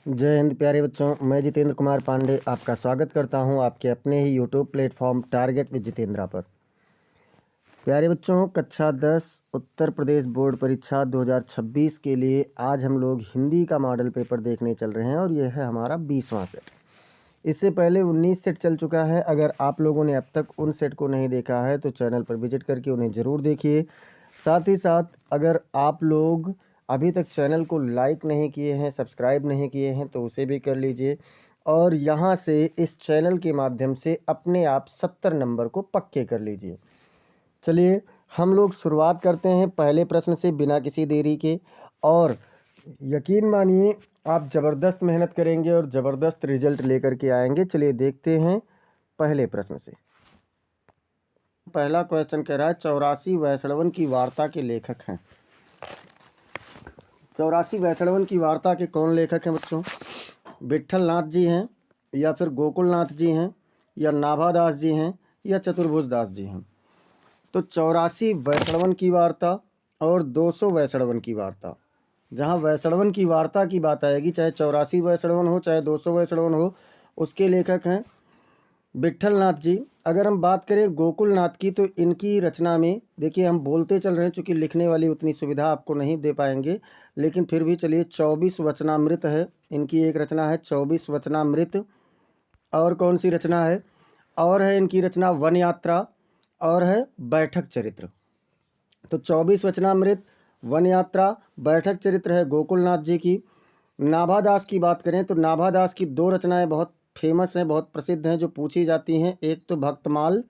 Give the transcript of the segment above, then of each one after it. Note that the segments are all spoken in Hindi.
जय हिंद प्यारे बच्चों, मैं जितेंद्र कुमार पांडे आपका स्वागत करता हूं आपके अपने ही YouTube platform target with Jitendra पर। प्यारे बच्चों, कक्षा 10 उत्तर प्रदेश बोर्ड परीक्षा 2026 के लिए आज हम लोग हिंदी का मॉडल पेपर देखने चल रहे हैं और यह है हमारा 20वां सेट। इससे पहले 19 सेट चल चुका है। अगर आप लोगों ने अब तक उन सेट को नहीं देखा है तो चैनल पर विजिट करके उन्हें ज़रूर देखिए। साथ ही साथ अगर आप लोग अभी तक चैनल को लाइक नहीं किए हैं, सब्सक्राइब नहीं किए हैं तो उसे भी कर लीजिए और यहाँ से इस चैनल के माध्यम से अपने आप 70 नंबर को पक्के कर लीजिए। चलिए हम लोग शुरुआत करते हैं पहले प्रश्न से बिना किसी देरी के। और यकीन मानिए आप ज़बरदस्त मेहनत करेंगे और ज़बरदस्त रिजल्ट लेकर के आएंगे। चलिए देखते हैं पहले प्रश्न से। पहला क्वेश्चन कह रहा है 84 वैष्णवन की वार्ता के लेखक हैं। 84 वैष्णवन की वार्ता के कौन लेखक हैं बच्चों? विट्ठल नाथ जी हैं या फिर गोकुल नाथ जी हैं या नाभादास जी हैं या चतुर्भुज दास जी हैं। तो 84 वैष्णवन की वार्ता और 200 वैष्णवन की वार्ता। जहाँ वैष्णवन की वार्ता की बात आएगी, चाहे 84 वैष्णवन हो चाहे 200 वैष्णवन हो, उसके लेखक हैं विट्ठल नाथ जी। अगर हम बात करें गोकुल नाथ की तो इनकी रचना में देखिए, हम बोलते चल रहे हैं चूँकि लिखने वाली उतनी सुविधा आपको नहीं दे पाएंगे, लेकिन फिर भी चलिए 24 वचनामृत है इनकी एक रचना है, 24 वचनामृत। और कौन सी रचना है? और है इनकी रचना वन यात्रा और है बैठक चरित्र। तो 24 वचनामृत, वन यात्रा, बैठक चरित्र है गोकुलनाथ जी की। नाभादास की बात करें तो नाभादास की दो रचनाएं बहुत फेमस हैं, बहुत प्रसिद्ध हैं, जो पूछी जाती हैं। एक तो भक्तमाल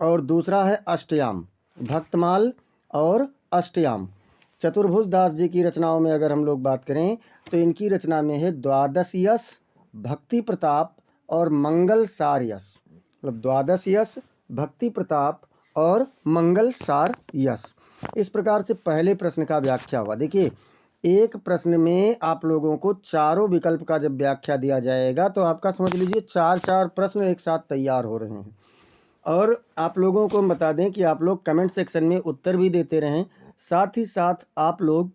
और दूसरा है अष्टयाम। भक्तमाल और अष्टयाम। चतुर्भुज दास जी की रचनाओं में अगर हम लोग बात करें तो इनकी रचना में है द्वादश यश, भक्ति प्रताप और मंगल सार यश। मतलब द्वादश यश, भक्ति प्रताप और मंगल सार यश। इस प्रकार से पहले प्रश्न का व्याख्या हुआ। देखिए, एक प्रश्न में आप लोगों को चारों विकल्प का जब व्याख्या दिया जाएगा तो आपका समझ लीजिए 4 प्रश्न एक साथ तैयार हो रहे हैं। और आप लोगों को हम बता दें कि आप लोग कमेंट सेक्शन में उत्तर भी देते रहें। साथ ही साथ आप लोग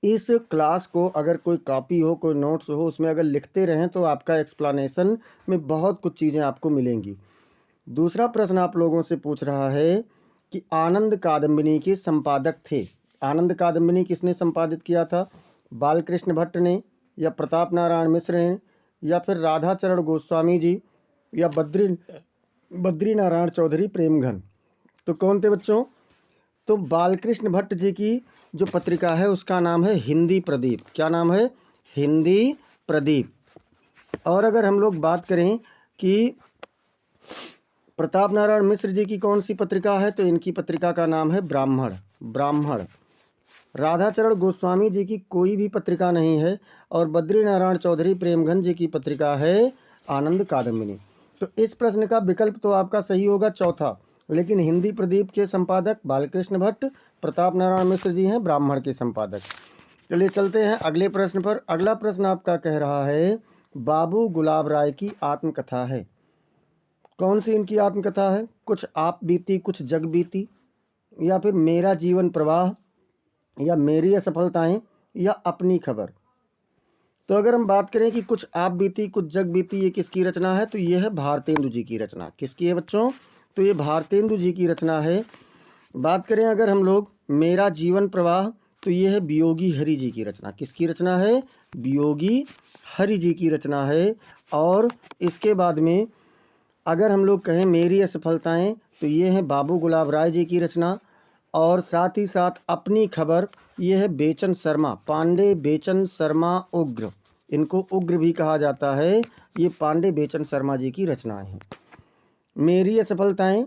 इस क्लास को अगर कोई कॉपी हो, कोई नोट्स हो, उसमें अगर लिखते रहें तो आपका एक्सप्लेनेशन में बहुत कुछ चीज़ें आपको मिलेंगी। दूसरा प्रश्न आप लोगों से पूछ रहा है कि आनंद कादम्बिनी के संपादक थे। आनंद कादम्बिनी किसने संपादित किया था? बालकृष्ण भट्ट ने या प्रताप नारायण मिश्र ने या फिर राधाचरण गोस्वामी जी या बद्री नारायण चौधरी प्रेमघन। तो कौन थे बच्चों? तो बालकृष्ण भट्ट जी की जो पत्रिका है उसका नाम है हिंदी प्रदीप। क्या नाम है? हिंदी प्रदीप। और अगर हम लोग बात करें कि प्रताप नारायण मिश्र जी की कौन सी पत्रिका है तो इनकी पत्रिका का नाम है ब्राह्मण। ब्राह्मण। राधाचरण गोस्वामी जी की कोई भी पत्रिका नहीं है और बद्री नारायण चौधरी प्रेमघन जी की पत्रिका है आनंद कादम्बिनी। तो इस प्रश्न का विकल्प तो आपका सही होगा चौथा, लेकिन हिंदी प्रदीप के संपादक बालकृष्ण भट्ट, प्रताप नारायण मिश्र जी हैं ब्राह्मण के संपादक। चलिए चलते हैं अगले प्रश्न पर। अगला प्रश्न आपका कह रहा है बाबू गुलाब राय की आत्मकथा है। कौन सी इनकी आत्मकथा है? कुछ आप बीती कुछ जग बीती, या फिर मेरा जीवन प्रवाह, या मेरी असफलताएं, या अपनी खबर। तो अगर हम बात करें कि कुछ आप बीती कुछ जग बीती, ये किसकी रचना है? तो ये है भारतेंदु जी की रचना। किसकी है बच्चों? तो ये भारतेंदु जी की रचना है। बात करें अगर हम लोग मेरा जीवन प्रवाह, तो ये है वियोगी हरि जी की रचना। किसकी रचना है? वियोगी हरि जी की रचना है। और इसके बाद में अगर हम लोग कहें मेरी असफलताएं, तो ये है बाबू गुलाब राय जी की रचना। और साथ ही साथ अपनी खबर, ये है बेचन शर्मा, पांडे बेचन शर्मा उग्र। इनको उग्र भी कहा जाता है। ये पांडे बेचन शर्मा जी की रचनाएं हैं। मेरी असफलताएं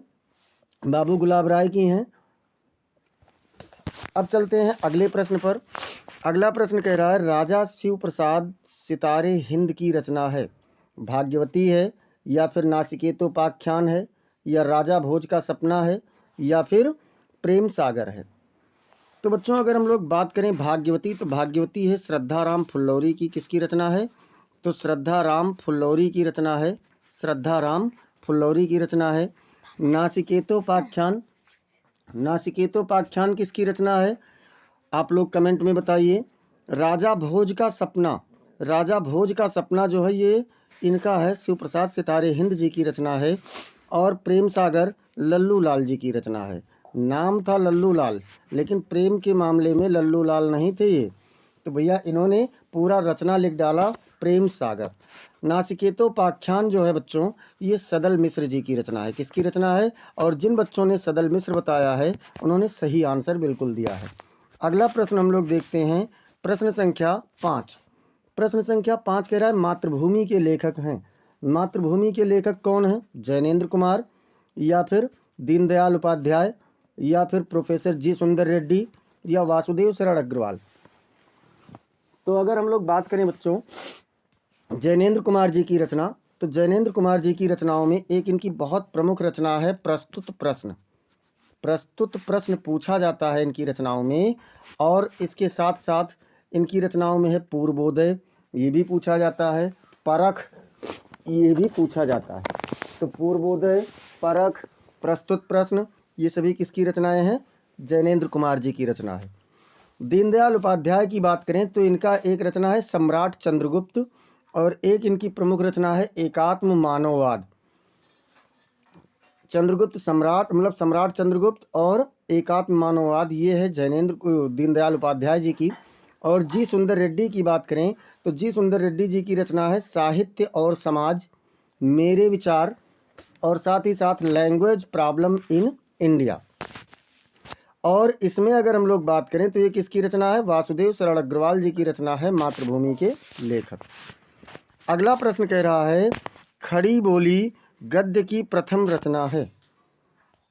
बाबू गुलाब राय की हैं। अब चलते हैं अगले प्रश्न पर। अगला प्रश्न कह रहा है राजा शिव प्रसाद सितारे हिंद की रचना है। भाग्यवती है, या फिर नासिकेतोपाख्यान है, या राजा भोज का सपना है, या फिर प्रेम सागर है। तो बच्चों अगर हम लोग बात करें भाग्यवती, तो भाग्यवती है श्रद्धाराम फुल्लौरी की। किसकी रचना है? तो श्रद्धाराम फुल्लौरी की रचना है। श्रद्धाराम फुल्लौरी की रचना है। नासिकेतोपाख्यान, नासिकेतोपाख्यान किसकी रचना है? आप लोग कमेंट में बताइए। राजा भोज का सपना, राजा भोज का सपना जो है ये इनका है, शिव प्रसाद सितारे हिंद जी की रचना है। और प्रेम सागर लल्लू लाल जी की रचना है। नाम था लल्लू लाल, लेकिन प्रेम के मामले में लल्लू लाल नहीं थे ये, तो भैया इन्होंने पूरा रचना लिख डाला प्रेम सागर। नासिकेतोपाख्यान जो है बच्चों, ये सदल मिश्र जी की रचना है। किसकी रचना है? और जिन बच्चों ने सदल मिश्र बताया है उन्होंने सही आंसर बिल्कुल दिया है। अगला प्रश्न हम लोग देखते हैं, प्रश्न संख्या 5। प्रश्न संख्या 5 कह रहा है मातृभूमि के लेखक हैं। मातृभूमि के लेखक कौन हैं? जैनेन्द्र कुमार, या फिर दीनदयाल उपाध्याय, या फिर प्रोफेसर जी सुंदर रेड्डी, या वासुदेव शरण अग्रवाल। तो अगर हम लोग बात करें बच्चों जैनेन्द्र कुमार जी की रचना, तो जैनेन्द्र कुमार जी की रचनाओं में एक इनकी बहुत प्रमुख रचना है प्रस्तुत प्रश्न। प्रस्तुत प्रश्न पूछा जाता है इनकी रचनाओं में। और इसके साथ साथ इनकी रचनाओं में है पूर्वोदय, ये भी पूछा जाता है। परख, ये भी पूछा जाता है। तो पूर्वोदय, परख, प्रस्तुत प्रश्न, ये सभी किसकी रचनाएं हैं? जैनेन्द्र कुमार जी की रचना है। दीनदयाल उपाध्याय की बात करें तो इनका एक रचना है सम्राट चंद्रगुप्त, और एक इनकी प्रमुख रचना है एकात्म मानववाद। चंद्रगुप्त सम्राट मतलब सम्राट चंद्रगुप्त और एकात्म मानववाद, ये है दीनदयाल उपाध्याय जी की। और जी सुंदर रेड्डी की बात करें तो जी सुंदर रेड्डी जी की रचना है साहित्य और समाज, मेरे विचार, और साथ ही साथ लैंग्वेज प्रॉब्लम इन इंडिया। और इसमें अगर हम लोग बात करें तो ये किसकी रचना है? वासुदेव शरण अग्रवाल जी की रचना है मातृभूमि के लेखक। अगला प्रश्न कह रहा है खड़ी बोली गद्य की प्रथम रचना है,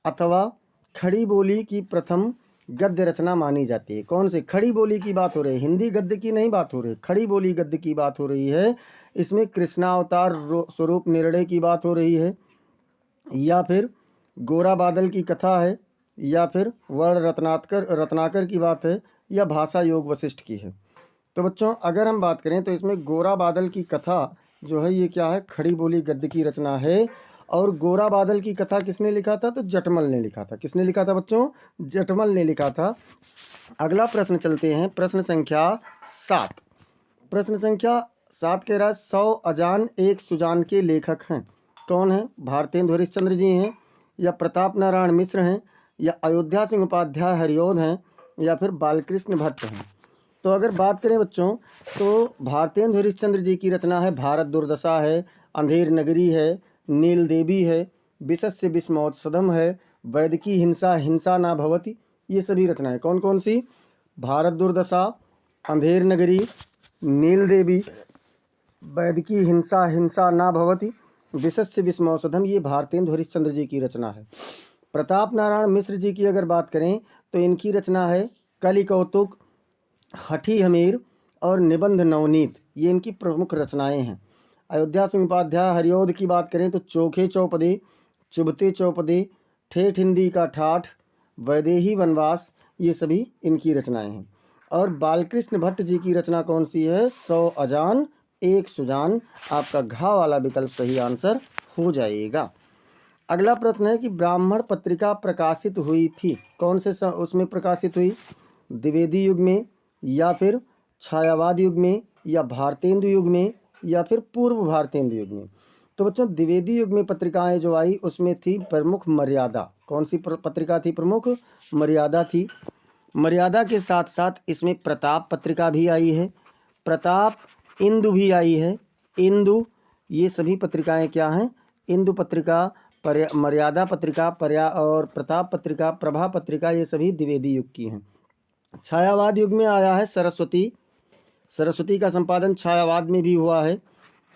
अथवा खड़ी बोली की प्रथम गद्य रचना मानी जाती है। कौन से? खड़ी बोली की बात हो रही है, हिंदी गद्य की नहीं बात हो रही, खड़ी बोली गद्य की बात हो रही है। इसमें कृष्णावतार स्वरूप निर्णय की बात हो रही है, या फिर गोरा बादल की कथा है, या फिर वर्ण रत्नाकर की बात है, या भाषा योग वशिष्ठ की है। तो बच्चों अगर हम बात करें तो इसमें गोरा बादल की कथा जो है ये क्या है? खड़ी बोली गद्य की रचना है। और गोरा बादल की कथा किसने लिखा था? तो जटमल ने लिखा था। किसने लिखा था बच्चों? जटमल ने लिखा था। अगला प्रश्न चलते हैं, प्रश्न संख्या 7। प्रश्न संख्या 7 कह रहा है 100 अजान एक सुजान के लेखक हैं। कौन है? भारतेंदु हरिश्चंद्र जी हैं, या प्रताप नारायण मिश्र हैं, या अयोध्या सिंह उपाध्याय हरिऔध हैं, या फिर बालकृष्ण भट्ट हैं। तो अगर बात करें बच्चों तो भारतेंदु हरिश्चंद्र जी की रचना है भारत दुर्दशा है, अंधेर नगरी है, नील देवी है, विशस्य विस्मोत्सदम है, वैदिकी हिंसा हिंसा ना भवति। ये सभी रचनाएं कौन कौन सी? भारत दुर्दशा, अंधेर नगरी, नील देवी, वैदिकी हिंसा हिंसा ना भवति, विशस्य विस्मोत्सदम, ये भारतेंदु हरिश्चंद्र जी की रचना है। प्रताप नारायण मिश्र जी की अगर बात करें तो इनकी रचना है कलि कौतुक, हठी हमीर, और निबंध नवनीत, ये इनकी प्रमुख रचनाएं हैं। अयोध्या सिंह उपाध्याय हरिऔध की बात करें तो चोखे चौपदे, चुभते चौपदे, ठेठ हिंदी का ठाठ, वैदेही वनवास, ये सभी इनकी रचनाएं हैं। और बालकृष्ण भट्ट जी की रचना कौन सी है? 100 अजान एक सुजान। आपका घा वाला विकल्प सही आंसर हो जाएगा। अगला प्रश्न है कि ब्राह्मण पत्रिका प्रकाशित हुई थी, कौन से उसमें प्रकाशित हुई? द्विवेदी युग में, या फिर छायावाद युग में, या भारतेंदु युग में, या फिर पूर्व भारतेंदु युग में। तो बच्चों द्विवेदी युग में पत्रिकाएं जो आई उसमें थी प्रमुख मर्यादा। कौन सी पत्रिका थी प्रमुख? मर्यादा थी। मर्यादा के साथ साथ इसमें प्रताप पत्रिका भी आई है, प्रताप, इंदु भी आई है। इंदु, ये सभी पत्रिकाएं क्या हैं? इंदु पत्रिका, मर्यादा पत्रिका, और प्रताप पत्रिका, प्रभा पत्रिका, ये सभी द्विवेदी युग की हैं। छायावाद युग में आया है सरस्वती, सरस्वती का संपादन छायावाद में भी हुआ है।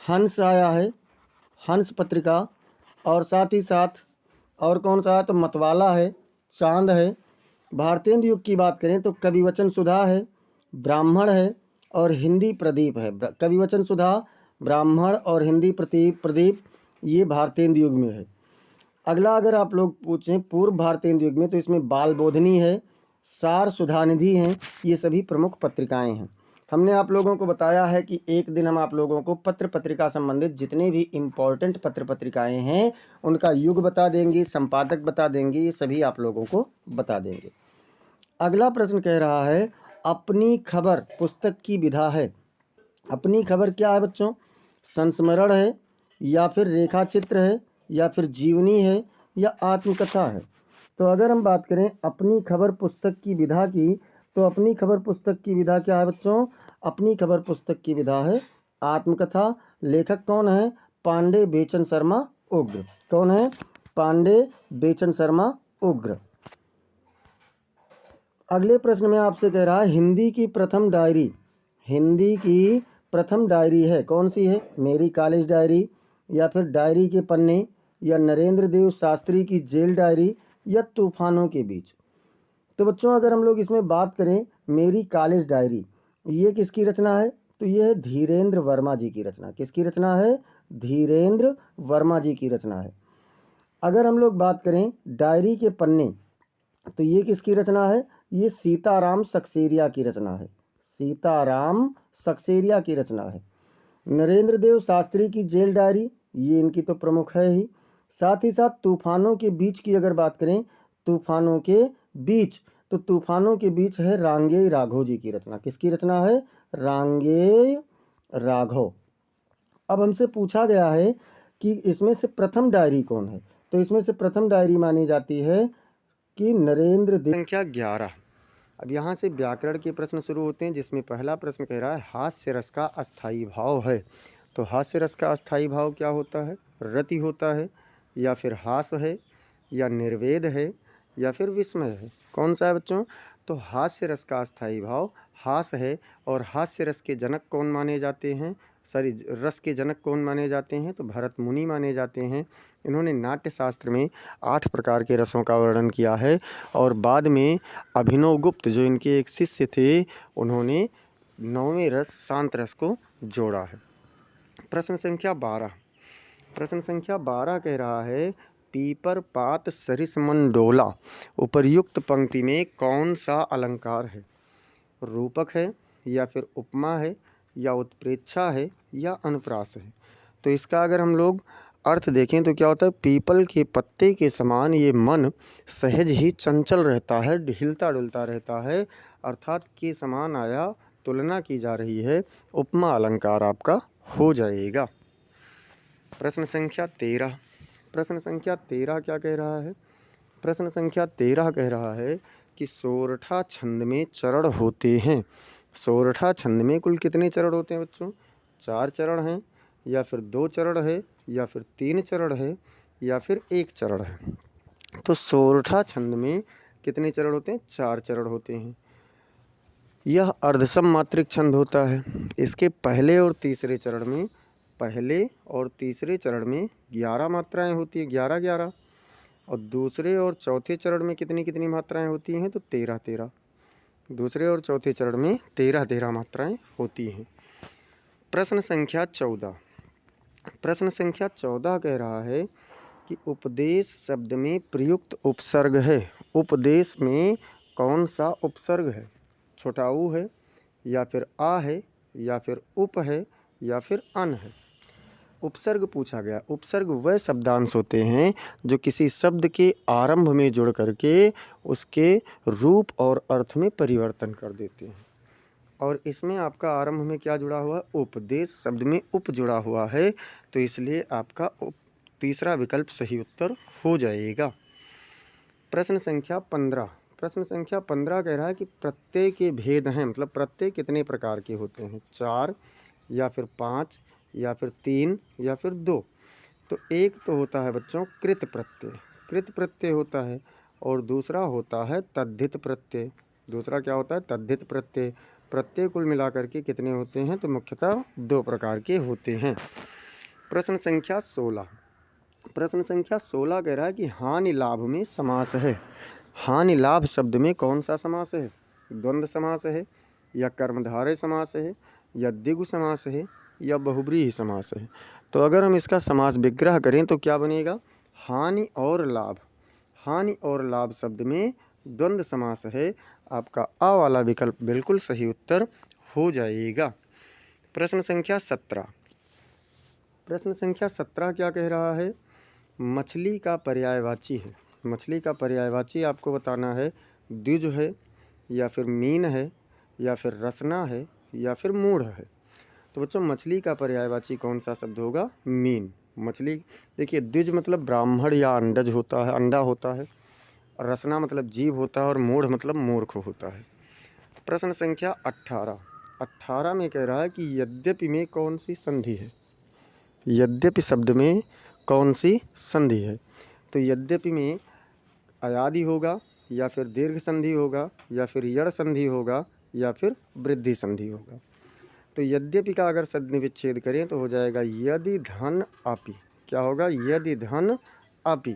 हंस आया है, हंस पत्रिका, और साथ ही साथ और कौन सा है? तो मतवाला है, चांद है। भारतेंदु युग की बात करें तो कविवचन सुधा है, ब्राह्मण है, और हिंदी प्रदीप है। कविवचन सुधा, ब्राह्मण और हिंदी प्रदीप, ये भारतेंदु युग में है। अगला अगर आप लोग पूछें पूर्व भारतेंदु युग में तो इसमें बाल बोधनी है, सार सुधानिधि हैं, ये सभी प्रमुख पत्रिकाएं हैं। हमने आप लोगों को बताया है कि एक दिन हम आप लोगों को पत्र पत्रिका संबंधित जितने भी इम्पोर्टेंट पत्र पत्रिकाएं हैं उनका युग बता देंगे, संपादक बता देंगे, ये सभी आप लोगों को बता देंगे। अगला प्रश्न कह रहा है अपनी खबर पुस्तक की विधा है। अपनी खबर क्या है बच्चों? संस्मरण है, या फिर रेखा चित्र है, या फिर जीवनी है, या आत्मकथा है। तो अगर हम बात करें अपनी खबर पुस्तक की विधा की, तो अपनी खबर पुस्तक की विधा क्या है बच्चों? अपनी खबर पुस्तक की विधा है आत्मकथा। लेखक कौन है? पांडे बेचन शर्मा उग्र। कौन है? पांडे बेचन शर्मा उग्र। अगले प्रश्न में आपसे कह रहा है हिंदी की प्रथम डायरी, हिंदी की प्रथम डायरी है कौन सी है? मेरी कॉलेज डायरी, या फिर डायरी के पन्ने, या नरेंद्र देव शास्त्री की जेल डायरी, या तूफानों के बीच। तो बच्चों अगर हम लोग इसमें बात करें मेरी कॉलेज डायरी, ये किसकी रचना है? तो ये है धीरेन्द्र वर्मा जी की रचना। किसकी रचना है? धीरेन्द्र वर्मा जी की रचना है। अगर हम लोग बात करें डायरी के पन्ने, तो ये किसकी रचना है? ये सीताराम सक्सेरिया की रचना है। सीताराम सक्सेरिया की रचना है। नरेंद्र देव शास्त्री की जेल डायरी, ये इनकी तो प्रमुख है ही। साथ ही साथ तूफानों के बीच की अगर बात करें, तूफानों के बीच, तो तूफानों के बीच है रांगेय राघव जी की रचना। किसकी रचना है? रांगेय राघव। अब हमसे पूछा गया है कि इसमें से प्रथम डायरी कौन है? तो इसमें से प्रथम डायरी मानी जाती है कि नरेंद्र देव। संख्या 11। अब यहाँ से व्याकरण के प्रश्न शुरू होते हैं, जिसमें पहला प्रश्न कह रहा है हास्य रस का अस्थायी भाव है। तो हास्य रस का अस्थायी भाव क्या होता है? रति होता है, या फिर हास है, या निर्वेद है, या फिर विस्मय है। कौन सा है बच्चों? तो हास्य रस का अस्थायी भाव हास है। और हास्य रस के जनक कौन माने जाते हैं? सॉरी, रस के जनक कौन माने जाते हैं? तो भरत मुनि माने जाते हैं। इन्होंने नाट्य शास्त्र में 8 प्रकार के रसों का वर्णन किया है, और बाद में अभिनव गुप्त जो इनके एक शिष्य थे, उन्होंने 9वें रस शांत रस को जोड़ा है। प्रश्न संख्या 12। प्रश्न संख्या 12 कह रहा है पीपर पात सरिस मन डोला, उपर्युक्त पंक्ति में कौन सा अलंकार है? रूपक है, या फिर उपमा है, या उत्प्रेक्षा है, या अनुप्रास है। तो इसका अगर हम लोग अर्थ देखें तो क्या होता है? पीपल के पत्ते के समान ये मन सहज ही चंचल रहता है, हिलता डुलता रहता है, अर्थात के समान आया तुलना की जा रही है। उपमा अलंकार आपका हो जाएगा। प्रश्न संख्या 13। प्रश्न संख्या 13 क्या कह रहा है? प्रश्न संख्या 13 कह रहा है कि सोरठा छंद में चरण होते हैं। सोरठा छंद में कुल कितने चरण होते हैं बच्चों? 4 चरण हैं, या फिर 2 चरण है, या फिर 3 चरण है, या फिर 1 चरण है। तो सोरठा छंद में कितने चरण होते हैं? 4 चरण होते हैं। यह अर्धसम मात्रिक छंद होता है। इसके पहले और तीसरे चरण में, पहले और तीसरे चरण में 11 मात्राएं होती हैं, 11-11। और दूसरे और चौथे चरण में कितनी कितनी मात्राएं होती हैं? तो 13-13। दूसरे और चौथे चरण में 13-13 मात्राएं होती हैं। प्रश्न संख्या 14। प्रश्न संख्या 14 कह रहा है कि उपदेश शब्द में प्रयुक्त उपसर्ग है। उपदेश में कौन सा उपसर्ग है? छोटा ऊ है, या फिर आ है, या फिर उप है, या फिर अन है। उपसर्ग पूछा गया। उपसर्ग वह शब्दांश होते हैं जो किसी शब्द के आरंभ में जुड़ करके उसके रूप और अर्थ में परिवर्तन कर देते हैं। और इसमें आपका आरंभ में क्या जुड़ा हुआ है? उपदेश शब्द में उप जुड़ा हुआ है, तो इसलिए आपका तीसरा विकल्प सही उत्तर हो जाएगा। प्रश्न संख्या 15। प्रश्न संख्या 15 कह रहा है कि प्रत्यय के भेद हैं, मतलब प्रत्यय कितने प्रकार के होते हैं? 4, या फिर 5, या फिर 3, या फिर 2। तो एक तो होता है बच्चों कृत प्रत्यय, कृत प्रत्यय होता है, और दूसरा होता है तद्धित प्रत्यय। दूसरा क्या होता है? तद्धित प्रत्यय। प्रत्यय कुल मिलाकर के कितने होते हैं? तो मुख्यतः 2 प्रकार के होते हैं। प्रश्न संख्या 16। प्रश्न संख्या 16 कह रहा है कि हानि लाभ में समास है। हानि लाभ शब्द में कौन सा समास है? द्वंद्व समास है, या कर्मधारय समास है, या द्विगु समास है, या बहुब्रीहि समास है। तो अगर हम इसका समास विग्रह करें तो क्या बनेगा? हानि और लाभ। हानि और लाभ शब्द में द्वंद्व समास है। आपका आ वाला विकल्प बिल्कुल सही उत्तर हो जाएगा। प्रश्न संख्या 17। प्रश्न संख्या 17 क्या कह रहा है? मछली का पर्यायवाची है। मछली का पर्यायवाची आपको बताना है। द्विज है, या फिर मीन है, या फिर रसना है, या फिर मूढ़ है। तो बच्चों मछली का पर्यायवाची कौन सा शब्द होगा? मीन। मछली देखिए, द्विज मतलब ब्राह्मण या अंडज होता है, अंडा होता है। रसना मतलब जीव होता है और मूढ़ मतलब मूर्ख होता है। प्रश्न संख्या 18 में कह रहा है कि यद्यपि में कौन सी संधि है? यद्यपि शब्द में कौन सी संधि है? तो यद्यपि में अयादि होगा, या फिर दीर्घ संधि होगा, या फिर यड़ संधि होगा, या फिर वृद्धि संधि होगा। तो यद्यपि का अगर संधि विच्छेद करें तो हो जाएगा यदि धन अपि। क्या होगा? यदि धन अपि।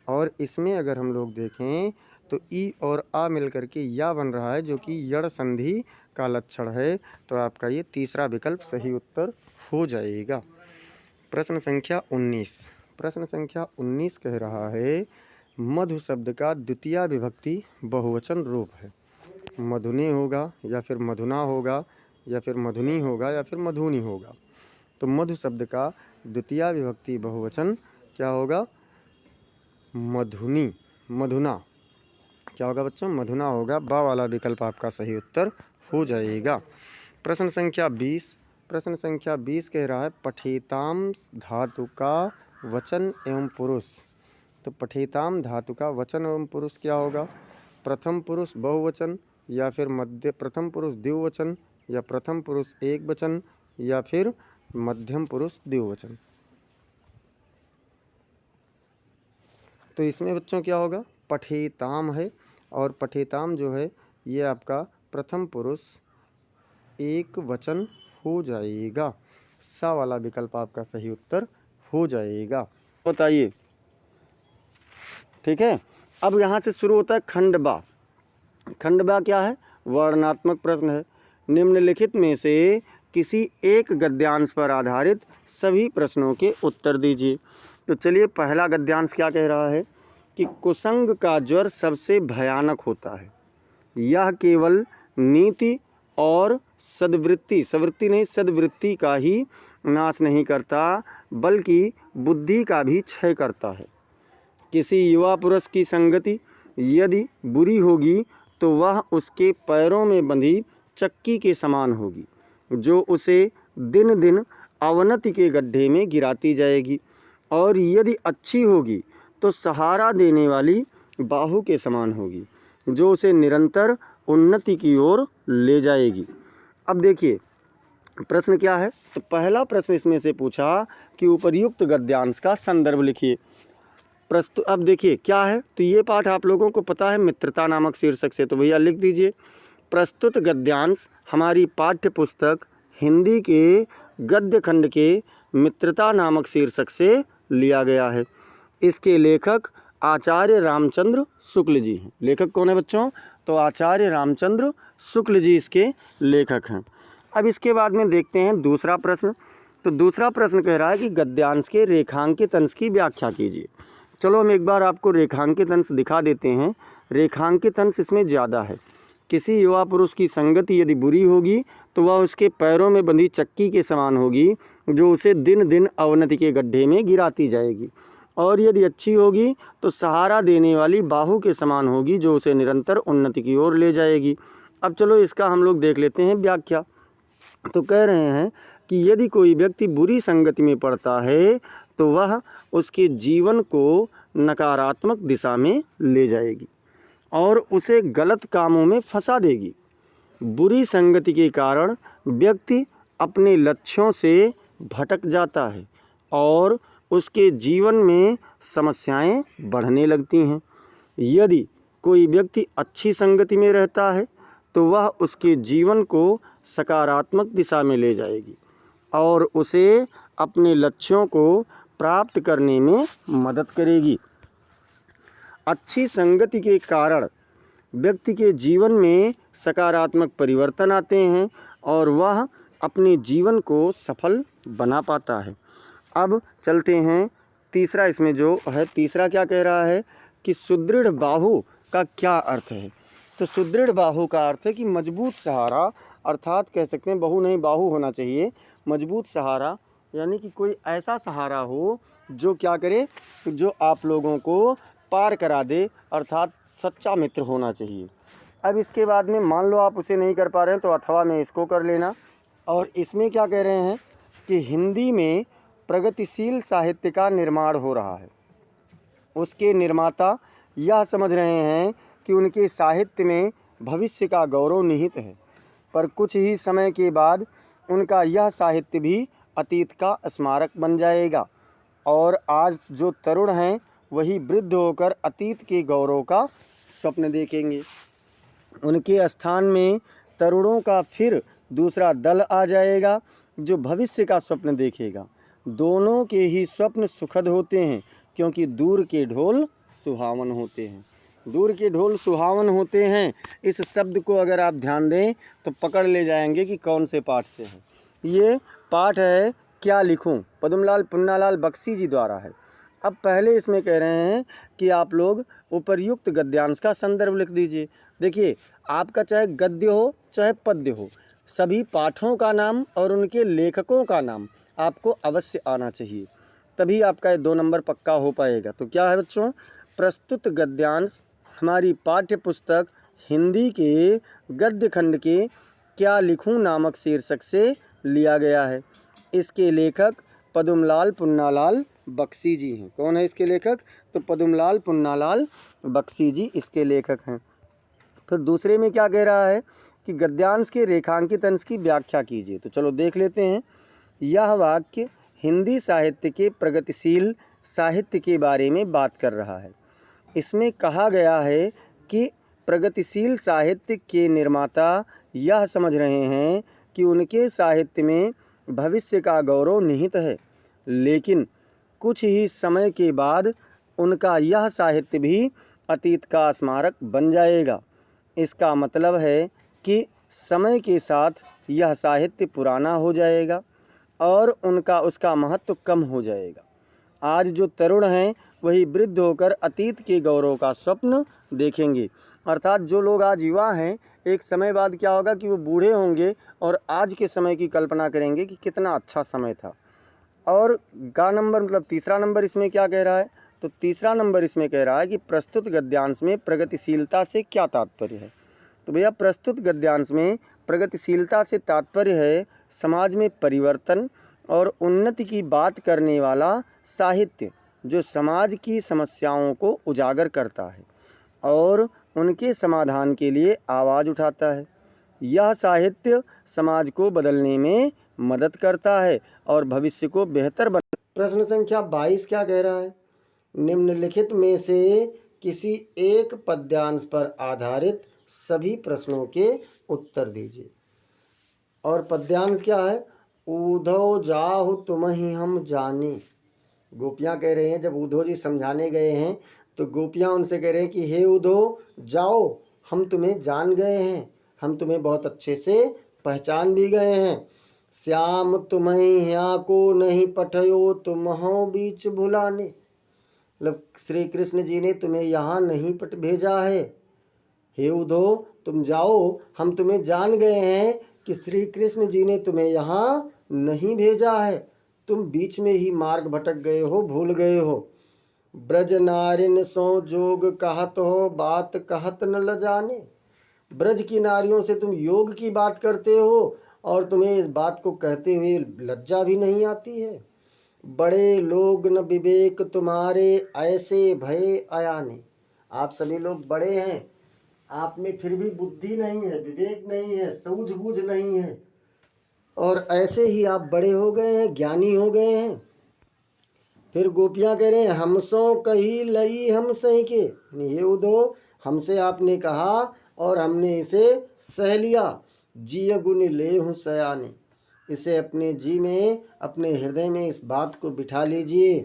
और इसमें अगर हम लोग देखें तो ई और आ मिलकर के या बन रहा है, जो कि यड़ संधि का लक्षण है। तो आपका ये तीसरा विकल्प सही उत्तर हो जाएगा। प्रश्न संख्या 19 कह रहा है मधु शब्द का द्वितीय विभक्ति बहुवचन रूप है। मधुने होगा, या फिर मधुना होगा, या फिर मधुनी होगा, या फिर मधुनी होगा। तो मधु शब्द का द्वितीय विभक्ति बहुवचन क्या होगा? मधुनी, मधुना। क्या होगा बच्चों? मधुना होगा। बा वाला विकल्प आपका सही उत्तर हो जाएगा। प्रश्न संख्या 20 कह रहा है पठेताम धातु का वचन एवं पुरुष। तो पठेताम धातु का वचन एवं पुरुष क्या होगा? प्रथम पुरुष बहुवचन, या फिर मध्य प्रथम पुरुष द्विवचन, या प्रथम पुरुष एक वचन, या फिर मध्यम पुरुष द्विवचन। तो इसमें बच्चों क्या होगा? पठेताम है, और पठेताम जो है ये आपका प्रथम पुरुष एक वचन हो जाएगा। सा वाला विकल्प आपका सही उत्तर हो जाएगा। बताइए, ठीक है। अब यहाँ से शुरू होता है खंडबा। खंडबा क्या है? वर्णनात्मक प्रश्न है। निम्नलिखित में से किसी एक गद्यांश पर आधारित सभी प्रश्नों के उत्तर दीजिए। तो चलिए, पहला गद्यांश क्या कह रहा है कि कुसंग का ज्वर सबसे भयानक होता है। यह केवल नीति और सद्वृत्ति का ही नाश नहीं करता, बल्कि बुद्धि का भी क्षय करता है। किसी युवा पुरुष की संगति यदि बुरी होगी तो वह उसके पैरों में बंधी चक्की के समान होगी, जो उसे दिन दिन अवनति के गड्ढे में गिराती जाएगी, और यदि अच्छी होगी तो सहारा देने वाली बाहु के समान होगी, जो उसे निरंतर उन्नति की ओर ले जाएगी। अब देखिए प्रश्न क्या है। तो पहला प्रश्न इसमें से पूछा कि उपर्युक्त गद्यांश का संदर्भ लिखिए। अब देखिए क्या है। तो ये पाठ आप लोगों को पता है मित्रता नामक शीर्षक से, तो भैया लिख दीजिए प्रस्तुत गद्यांश हमारी पाठ्य पुस्तक हिंदी के गद्य खंड के मित्रता नामक शीर्षक से लिया गया है। इसके लेखक आचार्य रामचंद्र शुक्ल जी हैं। लेखक कौन है बच्चों? तो आचार्य रामचंद्र शुक्ल जी इसके लेखक हैं। अब इसके बाद में देखते हैं दूसरा प्रश्न। तो दूसरा प्रश्न कह रहा है कि गद्यांश के रेखांकित अंश की व्याख्या कीजिए। चलो हम एक बार आपको रेखांकित अंश दिखा देते हैं। रेखांकित अंश इसमें ज़्यादा है। किसी युवा पुरुष की संगति यदि बुरी होगी तो वह उसके पैरों में बंधी चक्की के समान होगी, जो उसे दिन दिन अवनति के गड्ढे में गिराती जाएगी, और यदि अच्छी होगी तो सहारा देने वाली बाहु के समान होगी, जो उसे निरंतर उन्नति की ओर ले जाएगी। अब चलो इसका हम लोग देख लेते हैं व्याख्या। तो कह रहे हैं कि यदि कोई व्यक्ति बुरी संगति में पड़ता है तो वह उसके जीवन को नकारात्मक दिशा में ले जाएगी और उसे गलत कामों में फंसा देगी। बुरी संगति के कारण व्यक्ति अपने लक्ष्यों से भटक जाता है और उसके जीवन में समस्याएं बढ़ने लगती हैं। यदि कोई व्यक्ति अच्छी संगति में रहता है तो वह उसके जीवन को सकारात्मक दिशा में ले जाएगी और उसे अपने लक्ष्यों को प्राप्त करने में मदद करेगी। अच्छी संगति के कारण व्यक्ति के जीवन में सकारात्मक परिवर्तन आते हैं और वह अपने जीवन को सफल बना पाता है। अब चलते हैं तीसरा। इसमें जो है तीसरा क्या कह रहा है कि सुदृढ़ बाहु का क्या अर्थ है। तो सुदृढ़ बाहु का अर्थ है कि मजबूत सहारा, अर्थात कह सकते हैं बहु नहीं बाहु होना चाहिए। मजबूत सहारा यानी कि कोई ऐसा सहारा हो जो क्या करे, जो आप लोगों को पार करा दे, अर्थात सच्चा मित्र होना चाहिए। अब इसके बाद में मान लो आप उसे नहीं कर पा रहे हैं तो अथवा में इसको कर लेना, और इसमें क्या कह रहे हैं कि हिंदी में प्रगतिशील साहित्य का निर्माण हो रहा है। उसके निर्माता यह समझ रहे हैं कि उनके साहित्य में भविष्य का गौरव निहित है, पर कुछ ही समय के बाद उनका यह साहित्य भी अतीत का स्मारक बन जाएगा और आज जो तरुण हैं वही वृद्ध होकर अतीत के गौरव का स्वप्न देखेंगे। उनके स्थान में तरुणों का फिर दूसरा दल आ जाएगा जो भविष्य का स्वप्न देखेगा। दोनों के ही स्वप्न सुखद होते हैं क्योंकि दूर के ढोल सुहावन होते हैं। दूर के ढोल सुहावन होते हैं, इस शब्द को अगर आप ध्यान दें तो पकड़ ले जाएंगे कि कौन से पाठ से है। ये पाठ है क्या लिखूं, पद्मलाल पुन्नालाल बख्शी जी द्वारा है। अब पहले इसमें कह रहे हैं कि आप लोग उपर्युक्त गद्यांश का संदर्भ लिख दीजिए। देखिए, आपका चाहे गद्य हो चाहे पद्य हो, सभी पाठों का नाम और उनके लेखकों का नाम आपको अवश्य आना चाहिए, तभी आपका ये 2 नंबर पक्का हो पाएगा। तो क्या है बच्चों, प्रस्तुत गद्यांश हमारी पाठ्य पुस्तक हिंदी के गद्य खंड के क्या लिखूं नामक शीर्षक से लिया गया है। इसके लेखक पद्मलाल पुन्नालाल बख्शी जी हैं। कौन है इसके लेखक? तो पद्मलाल पुन्नालाल बख्शी जी इसके लेखक हैं। फिर दूसरे में क्या कह रहा है कि गद्यांश के रेखांकित अंश की व्याख्या कीजिए। तो चलो देख लेते हैं। यह वाक्य हिंदी साहित्य के प्रगतिशील साहित्य के बारे में बात कर रहा है। इसमें कहा गया है कि प्रगतिशील साहित्य के निर्माता यह समझ रहे हैं कि उनके साहित्य में भविष्य का गौरव निहित है, लेकिन कुछ ही समय के बाद उनका यह साहित्य भी अतीत का स्मारक बन जाएगा। इसका मतलब है कि समय के साथ यह साहित्य पुराना हो जाएगा और उसका महत्व कम हो जाएगा। आज जो तरुण हैं वही वृद्ध होकर अतीत के गौरव का स्वप्न देखेंगे। अर्थात जो लोग आज युवा हैं, एक समय बाद क्या होगा कि वो बूढ़े होंगे और आज के समय की कल्पना करेंगे कि कितना अच्छा समय था। और का नंबर मतलब तीसरा नंबर इसमें क्या कह रहा है? तो तीसरा नंबर इसमें कह रहा है कि प्रस्तुत गद्यांश में प्रगतिशीलता से क्या तात्पर्य है। तो भैया, प्रस्तुत गद्यांश में प्रगतिशीलता से तात्पर्य है समाज में परिवर्तन और उन्नति की बात करने वाला साहित्य जो समाज की समस्याओं को उजागर करता है और उनके समाधान के लिए आवाज़ उठाता है। यह साहित्य समाज को बदलने में मदद करता है और भविष्य को बेहतर बना। प्रश्न संख्या 22 क्या कह रहा है? निम्नलिखित में से किसी एक पद्यांश पर आधारित सभी प्रश्नों के उत्तर दीजिए। और पद्यांश क्या है? ऊधो जाहु तुम्हि हम जाने। गोपियाँ कह रहे हैं, जब उद्धव जी समझाने गए हैं तो गोपियाँ उनसे कह रहे हैं कि हे उद्धव, जाओ, हम तुम्हें जान गए हैं, हम तुम्हें बहुत अच्छे से पहचान भी गए हैं। श्याम तुम्हें यहाँ को नहीं पठयो तुम हो बीच भुलाने। मतलब श्री कृष्ण जी ने तुम्हें यहाँ नहीं भेजा है। हे उद्धव, तुम जाओ, हम तुम्हें जान गए हैं कि श्री कृष्ण जी ने तुम्हें यहाँ नहीं भेजा है, तुम बीच में ही मार्ग भटक गए हो, भूल गए हो। ब्रज नारिन सो जोग कहत हो, बात कहत न लजाने। ब्रज की नारियों से तुम योग की बात करते हो और तुम्हें इस बात को कहते हुए लज्जा भी नहीं आती है। बड़े लोग न विवेक तुम्हारे, ऐसे भय अयाने। आप सभी लोग बड़े हैं, आप में फिर भी बुद्धि नहीं है, विवेक नहीं है, सूझबूझ नहीं है, और ऐसे ही आप बड़े हो गए हैं, ज्ञानी हो गए हैं। फिर गोपियाँ कह रहे हैं, हमसो कही लई हम सही के। ये उद्धव, हमसे आपने कहा और हमने इसे सह लिया। जिय गुण ले हूँ सयाने। इसे अपने जी में, अपने हृदय में इस बात को बिठा लीजिए।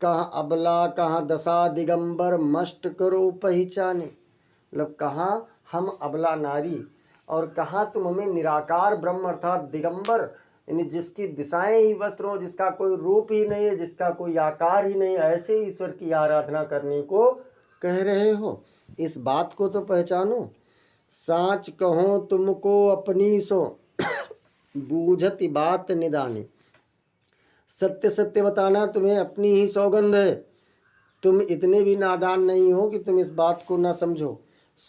कहाँ अबला कहाँ दशा दिगंबर, मस्ट करो पहचाने। मतलब कहाँ हम अबला नारी और कहाँ तुम हमें निराकार ब्रह्म अर्थात दिगंबर, यानी जिसकी दिशाएं ही वस्त्र हो, जिसका कोई रूप ही नहीं है, जिसका कोई आकार ही नहीं, ऐसे ईश्वर की आराधना करने को कह रहे हो। इस बात को तो पहचानो। साच कहो तुमको अपनी सो, बूझती बात निदाने। सत्य सत्य बताना तुम्हें अपनी ही सौगंध है, तुम इतने भी नादान नहीं हो कि तुम इस बात को ना समझो।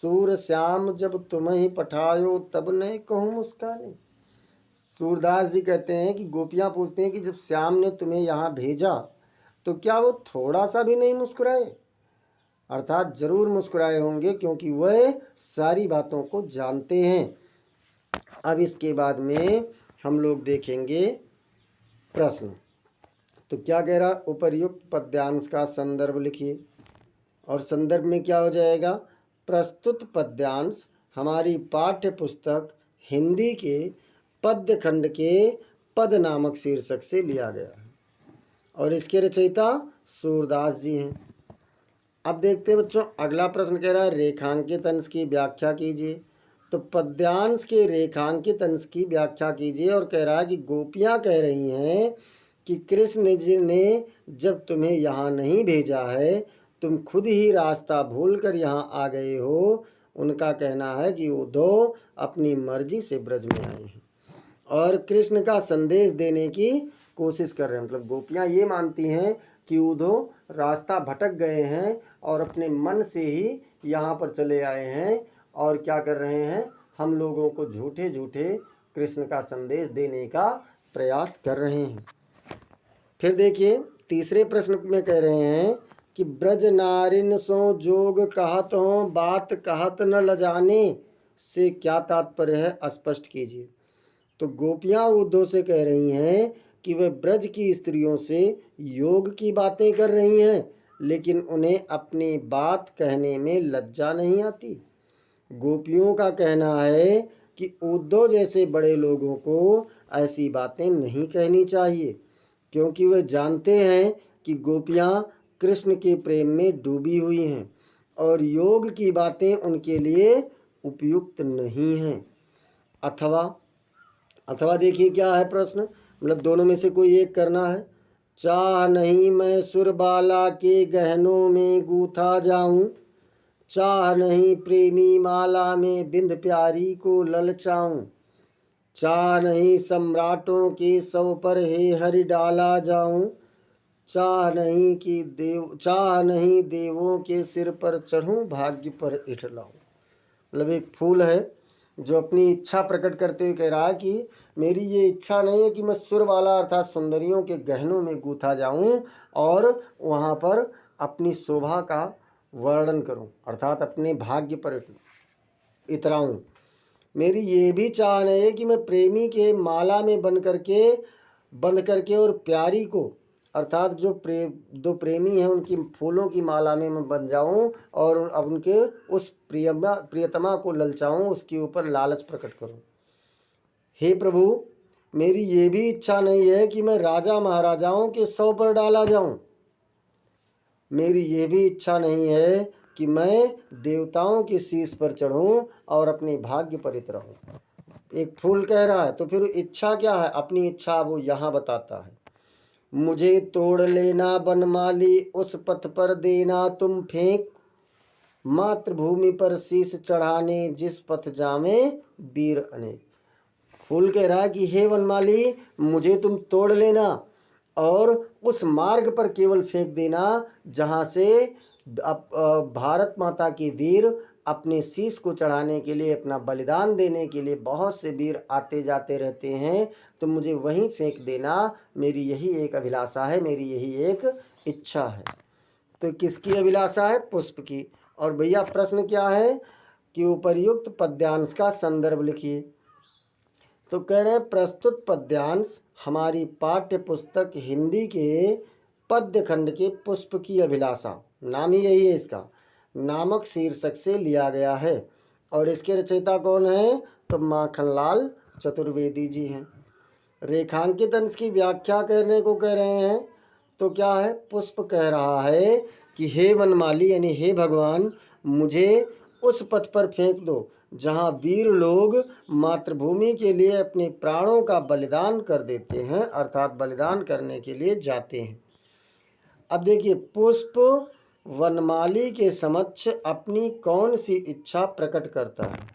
सूर श्याम जब तुम्हें पठायो, तब नहीं कहूँ मुस्काने। सूरदास जी कहते हैं कि गोपियाँ पूछती हैं कि जब श्याम ने तुम्हें यहाँ भेजा तो क्या वो थोड़ा सा भी नहीं मुस्कुराए? अर्थात जरूर मुस्कुराए होंगे, क्योंकि वह सारी बातों को जानते हैं। अब इसके बाद में हम लोग देखेंगे प्रश्न। तो क्या कह रहा, उपर्युक्त पद्यांश का संदर्भ लिखिए। और संदर्भ में क्या हो जाएगा, प्रस्तुत पद्यांश हमारी पाठ्य पुस्तक हिंदी के पद्य खंड के पद नामक शीर्षक से लिया गया है और इसके रचयिता सूरदास जी हैं। अब देखते हैं बच्चों, अगला प्रश्न कह रहा है रेखांकित अंश की व्याख्या कीजिए। तो पद्यांश के रेखांकित अंश की व्याख्या कीजिए और कह रहा है कि गोपियाँ कह रही हैं कि कृष्ण जी ने जब तुम्हें यहाँ नहीं भेजा है, तुम खुद ही रास्ता भूलकर यहाँ आ गए हो। उनका कहना है कि वो दो अपनी मर्जी से ब्रज में आए हैं और कृष्ण का संदेश देने की कोशिश कर रहे हैं। मतलब गोपियाँ ये मानती हैं कि उधो रास्ता भटक गए हैं और अपने मन से ही यहाँ पर चले आए हैं और क्या कर रहे हैं, हम लोगों को झूठे झूठे कृष्ण का संदेश देने का प्रयास कर रहे हैं। फिर देखिए तीसरे प्रश्न में कह रहे हैं कि ब्रज नारिन सो जोग कहत हो, बात कहत न लजाने से क्या तात्पर्य है, स्पष्ट कीजिए। तो गोपियाँ उद्धव से कह रही हैं कि वे ब्रज की स्त्रियों से योग की बातें कर रही हैं, लेकिन उन्हें अपनी बात कहने में लज्जा नहीं आती। गोपियों का कहना है कि उद्धव जैसे बड़े लोगों को ऐसी बातें नहीं कहनी चाहिए, क्योंकि वे जानते हैं कि गोपियाँ कृष्ण के प्रेम में डूबी हुई हैं और योग की बातें उनके लिए उपयुक्त नहीं हैं। अथवा देखिए क्या है प्रश्न, मतलब दोनों में से कोई एक करना है। चाह नहीं मैं सुरबाला के गहनों में गूथा जाऊं, चाह नहीं प्रेमी माला में बिंद प्यारी को ललचाऊं, चाह नहीं सम्राटों के सौ पर हे हरि डाला जाऊं, चाह नहीं देवों के सिर पर चढ़ूं, भाग्य पर इठलाऊं। मतलब एक फूल है जो अपनी इच्छा प्रकट करते हुए कह रहा है कि मेरी ये इच्छा नहीं है कि मैं सुरबाला अर्थात सुंदरियों के गहनों में गूथा जाऊं और वहाँ पर अपनी शोभा का वर्णन करूं, अर्थात अपने भाग्य पर इतराऊं। मेरी ये भी चाह नहीं है कि मैं प्रेमी के माला में बंद करके और प्यारी को अर्थात जो दो प्रेमी हैं उनकी फूलों की माला में मैं बन जाऊं और अब उनके उस प्रियतमा को ललचाऊं, उसके ऊपर लालच प्रकट करूं। हे प्रभु, मेरी ये भी इच्छा नहीं है कि मैं राजा महाराजाओं के सौ पर डाला जाऊं। मेरी ये भी इच्छा नहीं है कि मैं देवताओं के शीश पर चढ़ूं और अपने भाग्य पर इतराऊं। एक फूल कह रहा है, तो फिर इच्छा क्या है, अपनी इच्छा वो यहाँ बताता है। मुझे तोड़ लेना बनमाली, उस पथ पर देना तुम फेंक, मातृभूमि पर शीश चढ़ाने जिस पथ जावे वीर अनेक। फूल कह रहा है कि हे वनमाली, मुझे तुम तोड़ लेना और उस मार्ग पर केवल फेंक देना जहाँ से भारत माता के वीर अपने शीश को चढ़ाने के लिए, अपना बलिदान देने के लिए बहुत से वीर आते जाते रहते हैं, तो मुझे वहीं फेंक देना। मेरी यही एक अभिलाषा है, मेरी यही एक इच्छा है। तो किसकी अभिलाषा है, पुष्प की। और भैया प्रश्न क्या है कि उपर्युक्त पद्यांश का संदर्भ लिखिए। तो कह रहे प्रस्तुत पद्यांश हमारी पाठ्य पुस्तक हिंदी के पद्य खंड के पुष्प की अभिलाषा, नाम ही यही है इसका, नामक शीर्षक से लिया गया है और इसके रचयिता कौन है, तो माखनलाल चतुर्वेदी जी हैं। रेखांकित अंश की व्याख्या करने को कह रहे हैं, तो क्या है, पुष्प कह रहा है कि हे वनमाली यानी हे भगवान, मुझे उस पथ पर फेंक दो जहाँ वीर लोग मातृभूमि के लिए अपने प्राणों का बलिदान कर देते हैं, अर्थात बलिदान करने के लिए जाते हैं। अब देखिए पुष्प वनमाली के समक्ष अपनी कौन सी इच्छा प्रकट करता है।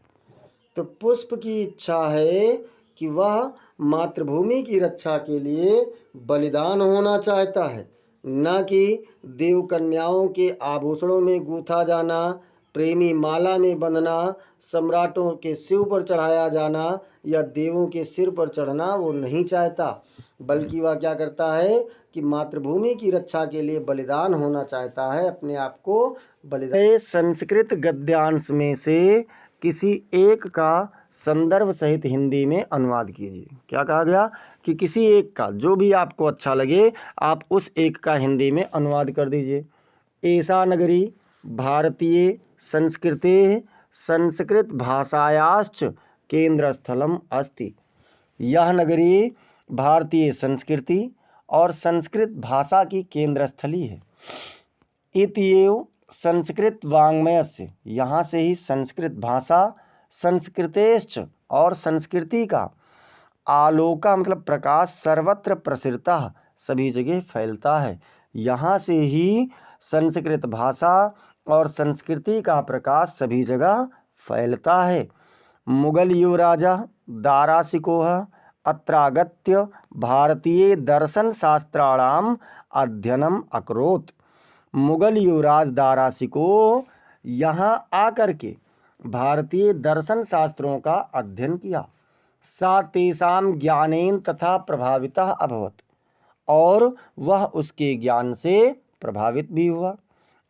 तो पुष्प की इच्छा है कि वह मातृभूमि की रक्षा के लिए बलिदान होना चाहता है, न कि देव कन्याओं के आभूषणों में गूथा जाना, प्रेमी माला में बंधना, सम्राटों के सिर पर चढ़ाया जाना या देवों के सिर पर चढ़ना वो नहीं चाहता, बल्कि वह क्या करता है कि मातृभूमि की रक्षा के लिए बलिदान होना चाहता है, अपने आप को बलिदान। संस्कृत गद्यांश में से किसी एक का संदर्भ सहित हिंदी में अनुवाद कीजिए। क्या कहा गया कि किसी एक का, जो भी आपको अच्छा लगे आप उस एक का हिंदी में अनुवाद कर दीजिए। एषा नगरी भारतीय संस्कृते संस्कृत भाषायाश्च केंद्रस्थलम अस्ति। यह नगरी भारतीय संस्कृति और संस्कृत भाषा की केंद्रस्थली है। इत्येव संस्कृत वाङ्मयस्य, यहाँ से ही संस्कृत भाषा, संस्कृतेश्च और संस्कृति का, आलोका मतलब प्रकाश, सर्वत्र प्रसृतः सभी जगह फैलता है। यहाँ से ही संस्कृत भाषा और संस्कृति का प्रकाश सभी जगह फैलता है। मुगल युवराजा दारासिकोह अत्रागत्य भारतीय दर्शन शास्त्राणाम अध्ययनम अकरोत्। मुगल युवराज दारासिकोह यहाँ आकर के भारतीय दर्शन शास्त्रों का अध्ययन किया। सा तेषां ज्ञानेन तथा प्रभावितः अभवत्, और वह उसके ज्ञान से प्रभावित भी हुआ।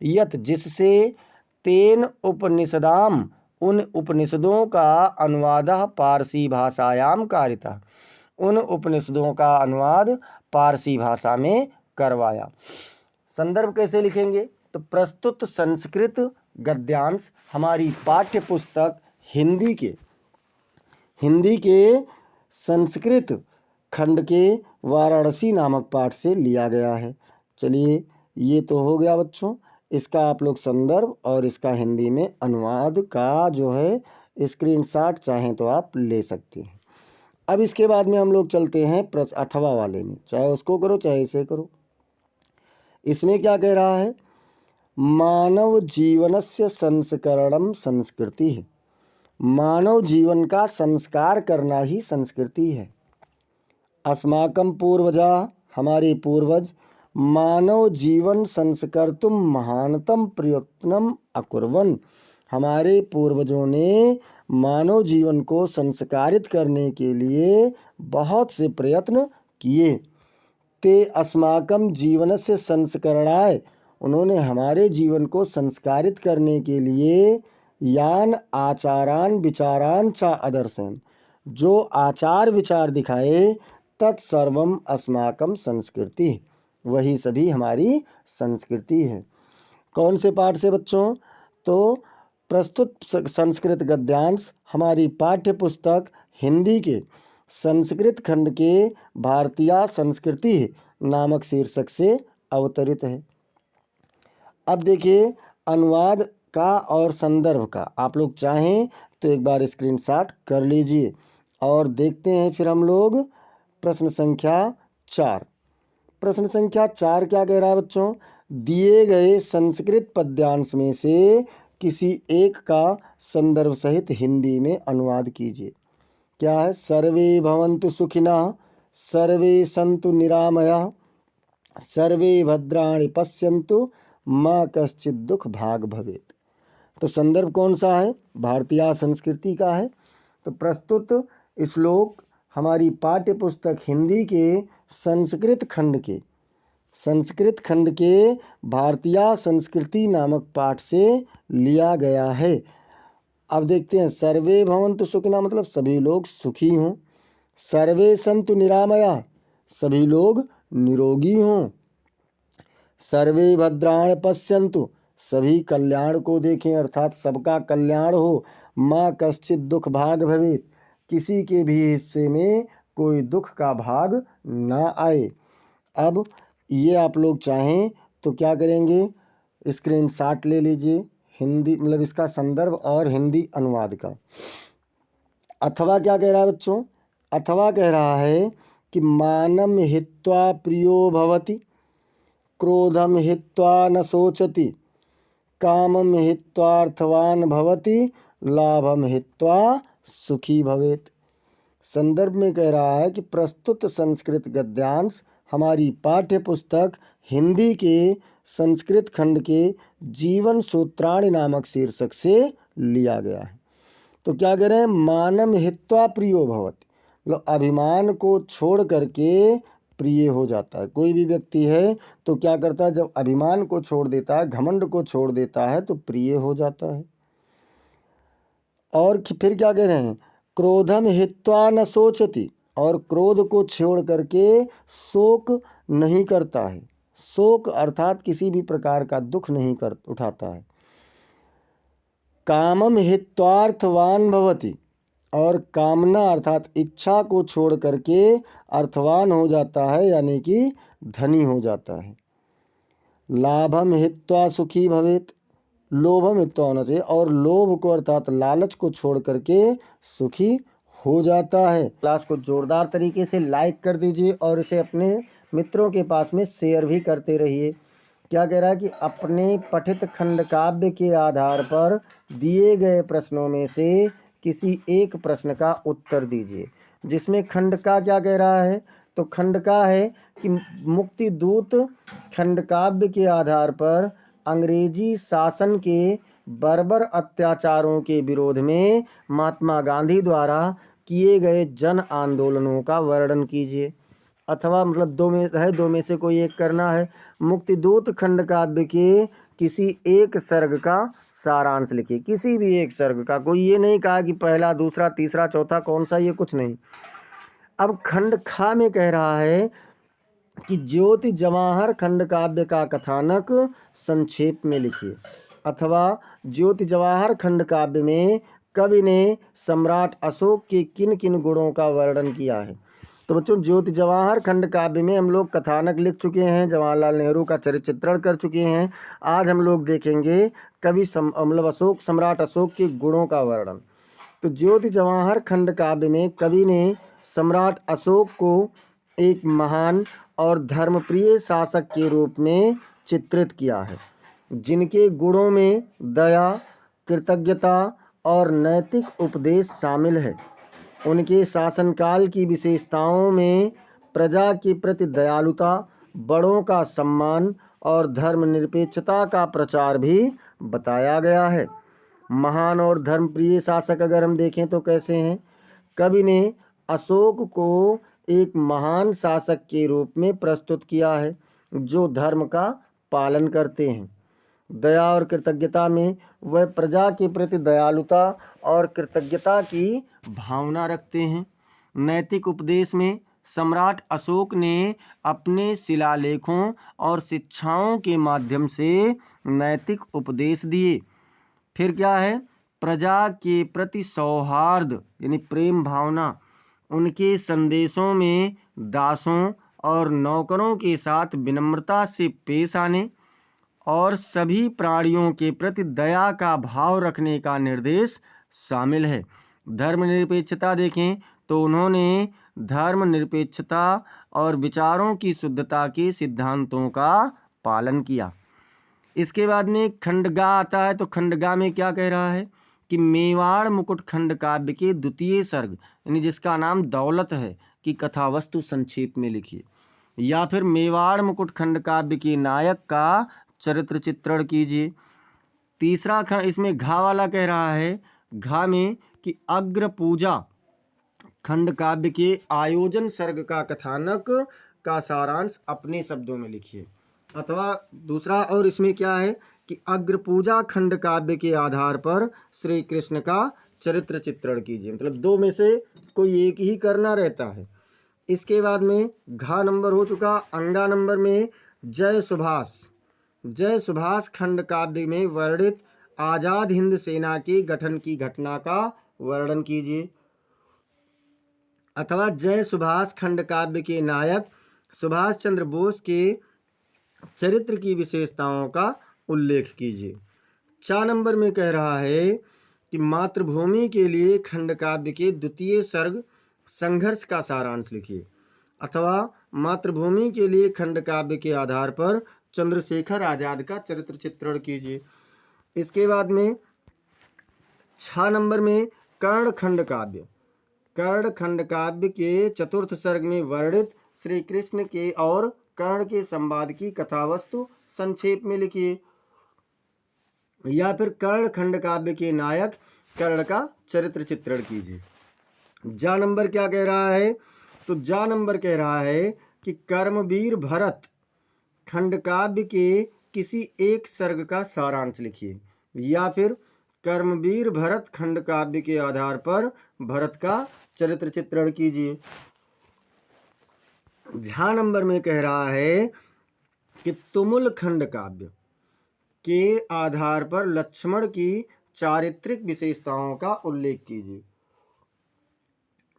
यत जिससे तेन उपनिषदाम, उन उपनिषदों का अनुवादः पारसी भाषायाम कारितः, उन उपनिषदों का अनुवाद पारसी भाषा में करवाया। संदर्भ कैसे लिखेंगे? तो प्रस्तुत संस्कृत गद्यांश हमारी पाठ्य पुस्तक हिंदी के संस्कृत खंड के वाराणसी नामक पाठ से लिया गया है। चलिए, ये तो हो गया बच्चों। इसका आप लोग संदर्भ और इसका हिंदी में अनुवाद का जो है स्क्रीनशॉट चाहें तो आप ले सकते हैं। अब इसके बाद में हम लोग चलते हैं अथवा वाले में, चाहे उसको करो चाहे इसे करो। इसमें क्या कह रहा है? मानव जीवनस्य संस्करणम संस्कृति है। मानव जीवन का संस्कार करना ही संस्कृति है। अस्माकं पूर्वजा, हमारे पूर्वज, मानव जीवन संस्कर्तुम महानतम प्रयत्नम अकुर्वन्, हमारे पूर्वजों ने मानव जीवन को संस्कारित करने के लिए बहुत से प्रयत्न किए। ते अस्माकं जीवनस्य संस्करणाय, उन्होंने हमारे जीवन को संस्कारित करने के लिए यान आचारान विचारान च आदर्शन, जो आचार विचार दिखाए, तत्सर्वम अस्माकं संस्कृति, वही सभी हमारी संस्कृति है। कौन से पाठ से बच्चों? तो प्रस्तुत संस्कृत गद्यांश हमारी पाठ्य पुस्तक हिंदी के संस्कृत खंड के भारतीय संस्कृति नामक शीर्षक से अवतरित है। अब देखिए, अनुवाद का और संदर्भ का आप लोग चाहें तो एक बार स्क्रीनशॉट कर लीजिए और देखते हैं फिर हम लोग प्रश्न संख्या 4। प्रश्न संख्या 4 क्या कह रहा है बच्चों? दिए गए संस्कृत पद्यांश में से किसी एक का संदर्भ सहित हिंदी में अनुवाद कीजिए। क्या है? सर्वे भवन्तु सुखिनः, सर्वे सन्तु निरामयाः, सर्वे भद्राणि पश्यन्तु, माँ कश्चित् दुख भाग भवेत्। तो संदर्भ कौन सा है? भारतीय संस्कृति का है। तो प्रस्तुत श्लोक हमारी पाठ्य पुस्तक हिंदी के संस्कृत खंड के भारतीय संस्कृति नामक पाठ से लिया गया है। अब देखते हैं, सर्वे भवन्तु सुखिनः मतलब सभी लोग सुखी हों, सर्वे सन्तु निरामयाः सभी लोग निरोगी हों, सर्वे भद्राणि पश्यन्तु सभी कल्याण को देखें अर्थात सबका कल्याण हो, माँ कश्चित् दुख भाग भवेत् किसी के भी हिस्से में कोई दुख का भाग ना आए। अब ये आप लोग चाहें तो क्या करेंगे? स्क्रीनशॉट ले लीजिए हिंदी मतलब इसका संदर्भ और हिंदी अनुवाद का। अथवा क्या कह रहा है बच्चों? अथवा कह रहा है कि मानम हित्वा प्रियो भवति, क्रोधम हित्वा न शोचति, कामम हित्वार्थवान भवति, लाभम हित्वा सुखी भवेत्। संदर्भ में कह रहा है कि प्रस्तुत संस्कृत गद्यांश हमारी पाठ्य पुस्तक हिंदी के संस्कृत खंड के जीवन सूत्राणि नामक शीर्षक से लिया गया है। तो क्या कह रहे हैं, मानम हित्वा प्रियो भवति, मतलब अभिमान को छोड़ करके प्रिय हो जाता है। कोई भी व्यक्ति है तो क्या करता है, जब अभिमान को छोड़ देता है, घमंड को छोड़ देता है तो प्रिय हो जाता है। और फिर क्या कह रहे हैं, क्रोधम हित्वा न सोचति, और क्रोध को छोड़ करके शोक नहीं करता है। शोक अर्थात किसी भी प्रकार का दुख नहीं कर उठाता है। कामम हित्वार्थवान भवति, और कामना अर्थात इच्छा को छोड़ करके अर्थवान हो जाता है, यानी कि धनी हो जाता है। लाभम हित्वा सुखी भवेत, लोभम हित्वा होना चाहिए, और लोभ को अर्थात लालच को छोड़ करके सुखी हो जाता है। क्लास को जोरदार तरीके से लाइक कर दीजिए और इसे अपने मित्रों के पास में शेयर भी करते रहिए। क्या कह रहा है कि अपने पठित खंड काव्य के आधार पर दिए गए प्रश्नों में से किसी एक प्रश्न का उत्तर दीजिए। जिसमें खंड का क्या कह रहा है, तो खंड का है कि मुक्तिदूत खंड काव्य के आधार पर अंग्रेजी शासन के बर्बर अत्याचारों के विरोध में महात्मा गांधी द्वारा किए गए जन आंदोलनों का वर्णन कीजिए। अथवा मतलब दो में से कोई एक करना है। मुक्तिदूत खंड काव्य के किसी एक सर्ग का सारांश लिखिए, किसी भी एक सर्ग का। कोई ये नहीं कहा कि पहला, दूसरा, तीसरा, चौथा कौन सा, ये कुछ नहीं। अब खंड खा में कह रहा है कि ज्योति जवाहर खंड काव्य का कथानक संक्षेप में लिखिए। अथवा ज्योति जवाहर खंड काव्य में कवि ने सम्राट अशोक के किन किन गुणों का वर्णन किया है। तो बच्चों, ज्योति जवाहर खंड काव्य में हम लोग कथानक लिख चुके हैं, जवाहरलाल नेहरू का चरित्र चित्रण कर चुके हैं। आज हम लोग देखेंगे कवि मतलब सम्राट अशोक के गुणों का वर्णन। तो ज्योति जवाहर खंड काव्य में कवि ने सम्राट अशोक को एक महान और धर्मप्रिय शासक के रूप में चित्रित किया है, जिनके गुणों में दया, कृतज्ञता और नैतिक उपदेश शामिल है। उनके शासनकाल की विशेषताओं में प्रजा के प्रति दयालुता, बड़ों का सम्मान और धर्मनिरपेक्षता का प्रचार भी बताया गया है। महान और धर्मप्रिय शासक अगर हम देखें तो कैसे हैं, कवि ने अशोक को एक महान शासक के रूप में प्रस्तुत किया है, जो धर्म का पालन करते हैं। दया और कृतज्ञता में वह प्रजा के प्रति दयालुता और कृतज्ञता की भावना रखते हैं। नैतिक उपदेश में सम्राट अशोक ने अपने शिलालेखों और शिक्षाओं के माध्यम से नैतिक उपदेश दिए। फिर क्या है, प्रजा के प्रति सौहार्द यानी प्रेम भावना, उनके संदेशों में दासों और नौकरों के साथ विनम्रता से पेश आने और सभी प्राणियों के प्रति दया का भाव रखने का निर्देश शामिल है। धर्मनिरपेक्षता देखें तो उन्होंने धर्मनिरपेक्षता और विचारों की शुद्धता के सिद्धांतों का पालन किया। इसके बाद में खंडगा आता है। तो खंडगा में क्या कह रहा है कि मेवाड़ मुकुट खंड काव्य के द्वितीय सर्ग यानी जिसका नाम दौलत है की कथा वस्तु संक्षेप में लिखिए। या फिर मेवाड़ मुकुट खंड काव्य के नायक का चरित्र चित्रण कीजिए। तीसरा इसमें घा वाला कह रहा है, घा में कि अग्र पूजा खंड काव्य के आयोजन सर्ग का कथानक का सारांश अपने शब्दों में लिखिए। अथवा दूसरा और इसमें क्या है कि अग्र पूजा खंड काव्य के आधार पर श्री कृष्ण का चरित्र चित्रण कीजिए। मतलब दो में से कोई एक ही करना रहता है। इसके बाद में घा नंबर हो चुका। अंगा नंबर में जय सुभाष खंड काव्य में वर्णित आजाद हिंद सेना के गठन की घटना का वर्णन कीजिए। अथवा जय सुभाष खंड काव्य के नायक सुभाष चंद्र बोस के चरित्र की विशेषताओं का उल्लेख कीजिए। 4 नंबर में कह रहा है कि मातृभूमि के लिए खंड काव्य के द्वितीय सर्ग संघर्ष का सारांश लिखिए। अथवा मातृभूमि के लिए खंड काव्य के आधार पर चंद्रशेखर आजाद का चरित्र चित्रण कीजिए। इसके बाद में 6 नंबर में कर्ण खंड काव्य के चतुर्थ सर्ग में वर्णित श्री कृष्ण के और कर्ण के संवाद की कथा वस्तु संक्षेप में लिखिए। या फिर कर्ण खंड काव्य के नायक कर्ण का चरित्र चित्रण कीजिए। जा नंबर क्या कह रहा है? तो जा नंबर कह रहा है कि कर्मवीर भरत खंड काव्य के किसी एक सर्ग का सारांश लिखिए। या फिर कर्मवीर भरत खंड काव्य के आधार पर भरत का चरित्र चित्रण कीजिए। झा नंबर में कह रहा है कि तुमुल खंड काव्य के आधार पर लक्ष्मण की चारित्रिक विशेषताओं का उल्लेख कीजिए।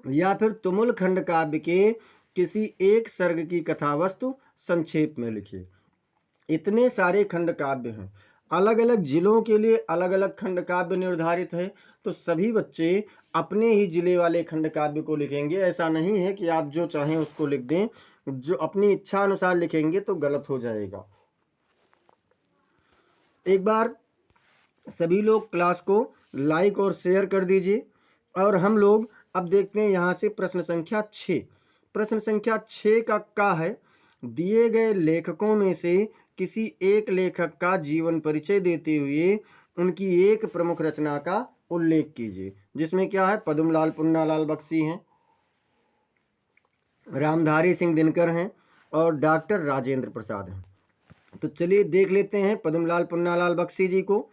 या फिर तुमुल खंड काव्य के किसी एक सर्ग की कथा वस्तु संक्षेप में लिखिए। इतने सारे खंड काव्य हैं, अलग अलग जिलों के लिए अलग अलग खंड काव्य निर्धारित है, तो सभी बच्चे अपने ही जिले वाले खंड काव्य को लिखेंगे। ऐसा नहीं है कि आप जो चाहें उसको लिख दें, जो अपनी इच्छा अनुसार लिखेंगे तो गलत हो जाएगा। एक बार सभी लोग क्लास को लाइक और शेयर कर दीजिए। और हम लोग अब देखते हैं यहाँ से प्रश्न संख्या 6। प्रश्न संख्या 6 का है, दिए गए लेखकों में से किसी एक लेखक का जीवन परिचय देते हुए उनकी एक प्रमुख रचना का उल्लेख कीजिए। जिसमें क्या है? पद्मलाल पुन्नालाल बख्शी हैं, रामधारी सिंह दिनकर हैं और डॉक्टर राजेंद्र प्रसाद हैं। तो चलिए देख लेते हैं पद्मलाल पुन्नालाल बख्शी जी को।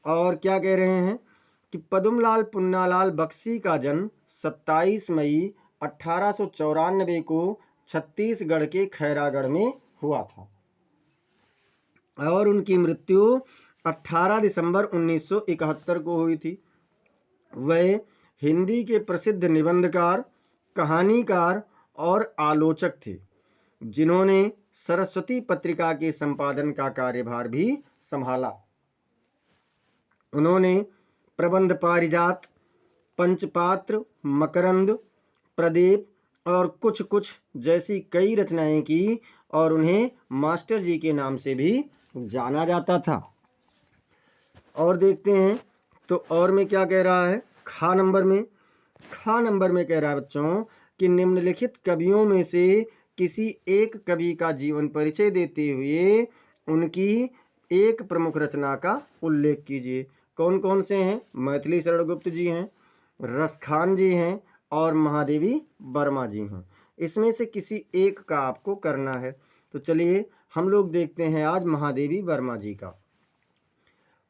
और क्या कह रहे हैं कि पद्मलाल पुन्नालाल बख्शी का जन्म 27 मई 1894 को छत्तीसगढ़ के खैरागढ़ में हुआ था और उनकी मृत्यु 18 दिसंबर 1971 को हुई थी। वह हिंदी के प्रसिद्ध निबंधकार, कहानीकार और आलोचक थे, जिन्होंने सरस्वती पत्रिका के संपादन का कार्यभार भी संभाला। उन्होंने प्रबंध पारिजात, पंचपात्र, मकरंद, प्रदीप और कुछ कुछ जैसी कई रचनाएं की और उन्हें मास्टर जी के नाम से भी जाना जाता था। और देखते हैं तो और में क्या कह रहा है। खा नंबर में कह रहा है बच्चों कि निम्नलिखित कवियों में से किसी एक कवि का जीवन परिचय देते हुए उनकी एक प्रमुख रचना का उल्लेख कीजिए। कौन कौन से हैं? मैथिली शरण गुप्त जी हैं, रसखान जी हैं और महादेवी वर्मा जी हैं। इसमें से किसी एक का आपको करना है। तो चलिए हम लोग देखते हैं आज महादेवी वर्मा जी का।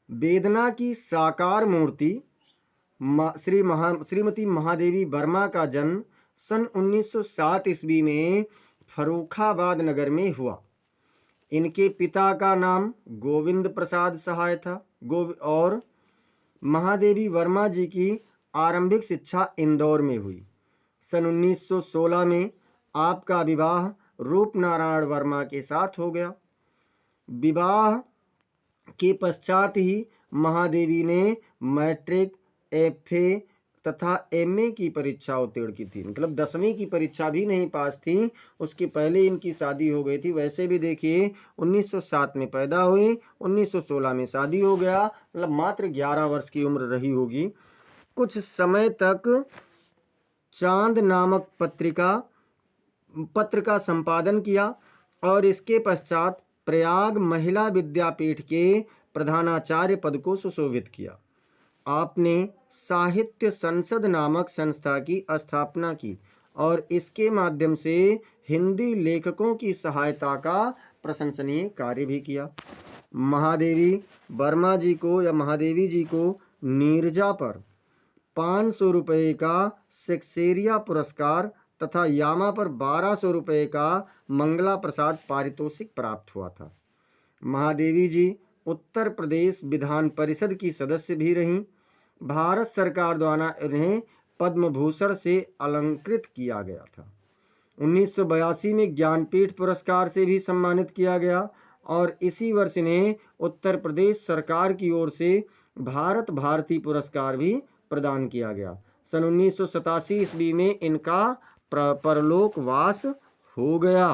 वेदना की साकार मूर्ति श्रीमती महादेवी वर्मा का जन्म सन 1907 ईस्वी में फर्रुखाबाद नगर में हुआ। इनके पिता का नाम गोविंद प्रसाद सहाय था और महादेवी वर्मा जी की आरंभिक शिक्षा इंदौर में हुई। सन 1916 में आपका विवाह रूपनारायण वर्मा के साथ हो गया। विवाह के पश्चात ही महादेवी ने मैट्रिक, एफए तथा एमए की परीक्षा उत्तीर्ण की थी। मतलब 10वीं की परीक्षा भी नहीं पास थी, उसके पहले इनकी शादी हो गई थी। वैसे भी देखिए 1907 में पैदा हुई, 1916 में शादी हो गया, मतलब मात्र 11 वर्ष की उम्र रही होगी। कुछ समय तक चांद नामक पत्र का संपादन किया और इसके पश्चात प्रयाग महिला विद्यापीठ के प्रधानाचार्य पद को सुशोभित किया। आपने साहित्य संसद नामक संस्था की स्थापना की और इसके माध्यम से हिंदी लेखकों की सहायता का प्रशंसनीय कार्य भी किया। महादेवी जी को नीरजा पर 500 रुपये का शेक्सपियर पुरस्कार तथा यामा पर 1200 रुपये का मंगला प्रसाद पारितोषिक प्राप्त हुआ था। महादेवी जी उत्तर प्रदेश विधान परिषद की सदस्य भी रहीं। भारत सरकार द्वारा इन्हें पद्म भूषण से अलंकृत किया गया था। 1982 में ज्ञानपीठ पुरस्कार से भी सम्मानित किया गया और इसी वर्ष इन्हें उत्तर प्रदेश सरकार की ओर से भारत भारती पुरस्कार भी प्रदान किया गया। सन 1987 ईस्वी में इनका परलोकवास हो गया।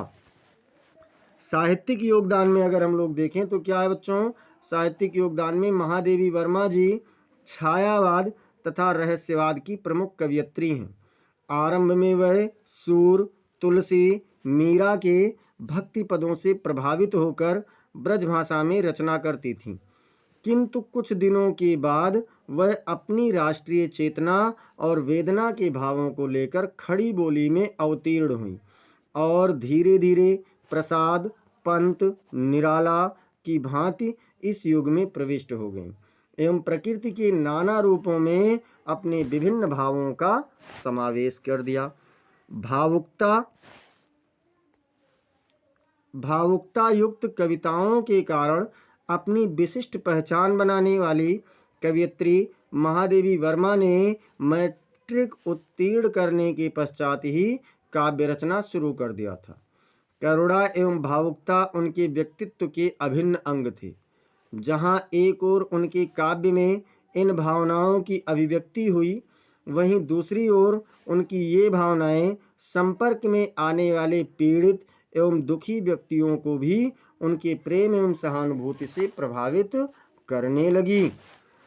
साहित्यिक योगदान में अगर हम लोग देखें तो क्या है बच्चों? साहित्यिक योगदान में महादेवी वर्मा जी छायावाद तथा रहस्यवाद की प्रमुख कवयित्री हैं। आरंभ में वह सूर, तुलसी, मीरा के भक्ति पदों से प्रभावित होकर ब्रजभाषा में रचना करती थीं, किंतु कुछ दिनों के बाद वह अपनी राष्ट्रीय चेतना और वेदना के भावों को लेकर खड़ी बोली में अवतीर्ण हुई और धीरे धीरे प्रसाद, पंत, निराला की भांति इस युग में प्रविष्ट हो गईं एवं प्रकृति के नाना रूपों में अपने विभिन्न भावों का समावेश कर दिया। भावुकता युक्त कविताओं के कारण अपनी विशिष्ट पहचान बनाने वाली कवयित्री महादेवी वर्मा ने मैट्रिक उत्तीर्ण करने के पश्चात ही काव्य रचना शुरू कर दिया था। करुणा एवं भावुकता उनके व्यक्तित्व के अभिन्न अंग थे। जहाँ एक ओर उनके काव्य में इन भावनाओं की अभिव्यक्ति हुई, वहीं दूसरी ओर उनकी ये भावनाएं संपर्क में आने वाले पीड़ित एवं दुखी व्यक्तियों को भी उनके प्रेम एवं सहानुभूति से प्रभावित करने लगी।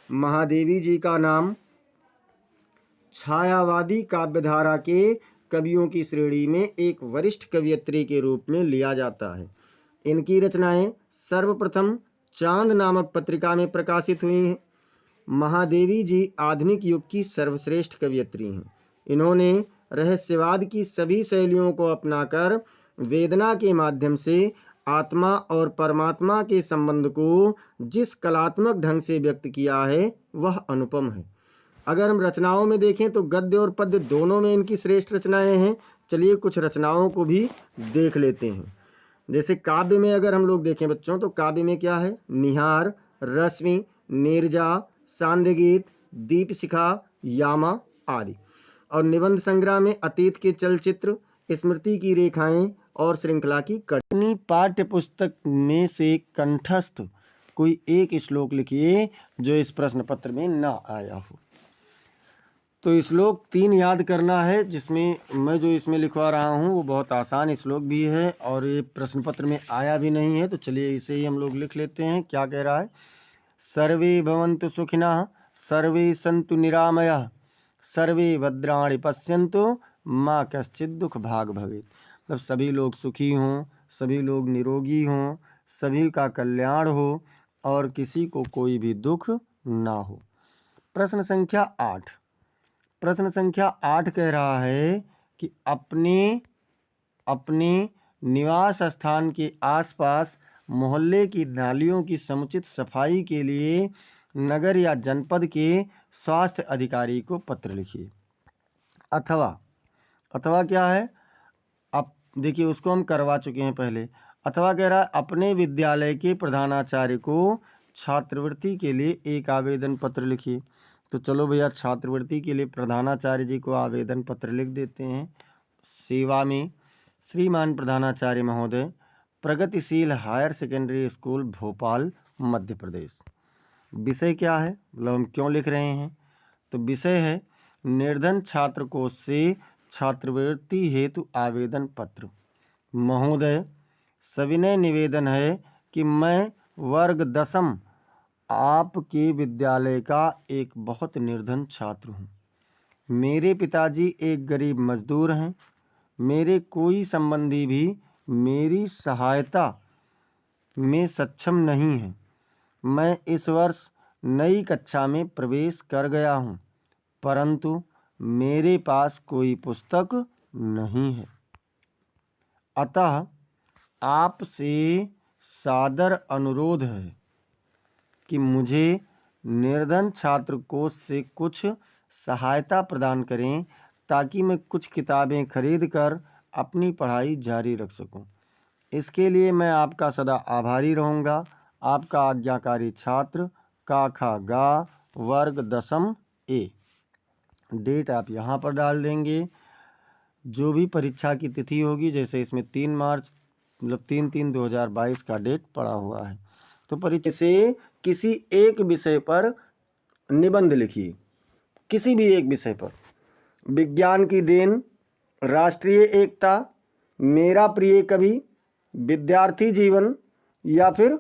महादेवी जी का नाम छायावादी काव्यधारा के कवियों की श्रेणी में एक वरिष्ठ कवयित्री के रूप में लिया जाता है। इनकी रचनाएं सर्वप्रथम चांद नामक पत्रिका में प्रकाशित हुई हैं। महादेवी जी आधुनिक युग की सर्वश्रेष्ठ कवयित्री हैं। इन्होंने रहस्यवाद की सभी शैलियों को अपनाकर वेदना के माध्यम से आत्मा और परमात्मा के संबंध को जिस कलात्मक ढंग से व्यक्त किया है वह अनुपम है। अगर हम रचनाओं में देखें तो गद्य और पद्य दोनों में इनकी श्रेष्ठ रचनाएं हैं। चलिए कुछ रचनाओं को भी देख लेते हैं। जैसे काव्य में अगर हम लोग देखें बच्चों, तो काव्य में क्या है? निहार, रश्मि, नीरजा, सांध्यगीत, दीपशिखा, यामा आदि। और निबंध संग्रह में अतीत के चलचित्र, स्मृति की रेखाएं और श्रृंखला की कटनी। पाठ्य पुस्तक में से कंठस्थ कोई एक श्लोक लिखिए जो इस प्रश्न पत्र में ना आया हो। तो श्लोक 3 याद करना है, जिसमें मैं जो इसमें लिखवा रहा हूँ वो बहुत आसान श्लोक भी है और ये प्रश्न पत्र में आया भी नहीं है। तो चलिए इसे ही हम लोग लिख लेते हैं। क्या कह रहा है? सर्वे भवन्तु सुखिनः, सर्वे सन्तु निरामयाः, सर्वे भद्राणि पश्यन्तु, माँ कश्चित् दुख भाग भवेत्। मतलब सभी लोग सुखी हों, सभी लोग निरोगी हों, सभी का कल्याण हो और किसी को कोई भी दुख ना हो। प्रश्न संख्या 8 कह रहा है कि अपने निवास स्थान के आसपास मोहल्ले की नालियों की समुचित सफाई के लिए नगर या जनपद के स्वास्थ्य अधिकारी को पत्र लिखिए। अथवा क्या है? अब देखिए, उसको हम करवा चुके हैं पहले। अथवा कह रहा है अपने विद्यालय के प्रधानाचार्य को छात्रवृत्ति के लिए एक आवेदन पत्र लिखिए। तो चलो भैया, छात्रवृत्ति के लिए प्रधानाचार्य जी को आवेदन पत्र लिख देते हैं। सेवा में श्रीमान प्रधानाचार्य महोदय, प्रगतिशील higher secondary school Bhopal Madhya Pradesh. विषय क्या है, मतलब हम क्यों लिख रहे हैं? तो विषय है निर्धन छात्र कोष से छात्रवृत्ति हेतु आवेदन पत्र। महोदय, सविनय निवेदन है कि मैं वर्ग 10वीं आपके विद्यालय का एक बहुत निर्धन छात्र हूँ। मेरे पिताजी एक गरीब मजदूर हैं। मेरे कोई संबंधी भी मेरी सहायता में सक्षम नहीं है। मैं इस वर्ष नई कक्षा में प्रवेश कर गया हूँ, परंतु मेरे पास कोई पुस्तक नहीं है। अतः आपसे सादर अनुरोध है कि मुझे निर्धन छात्र कोष से कुछ सहायता प्रदान करें ताकि मैं कुछ किताबें खरीद कर अपनी पढ़ाई जारी रख सकूं। इसके लिए मैं आपका सदा आभारी रहूँगा। आपका आज्ञाकारी छात्र, काखा गा, वर्ग 10वीं ए। डेट आप यहाँ पर डाल देंगे। जो भी परीक्षा की तिथि होगी, जैसे इसमें 3 मार्च मतलब 3/3/2022 का डेट पड़ा हुआ है। तो परीक्षा से किसी एक विषय पर निबंध लिखिए, किसी भी एक विषय पर। विज्ञान की देन, राष्ट्रीय एकता, मेरा प्रिय कवि, विद्यार्थी जीवन, या फिर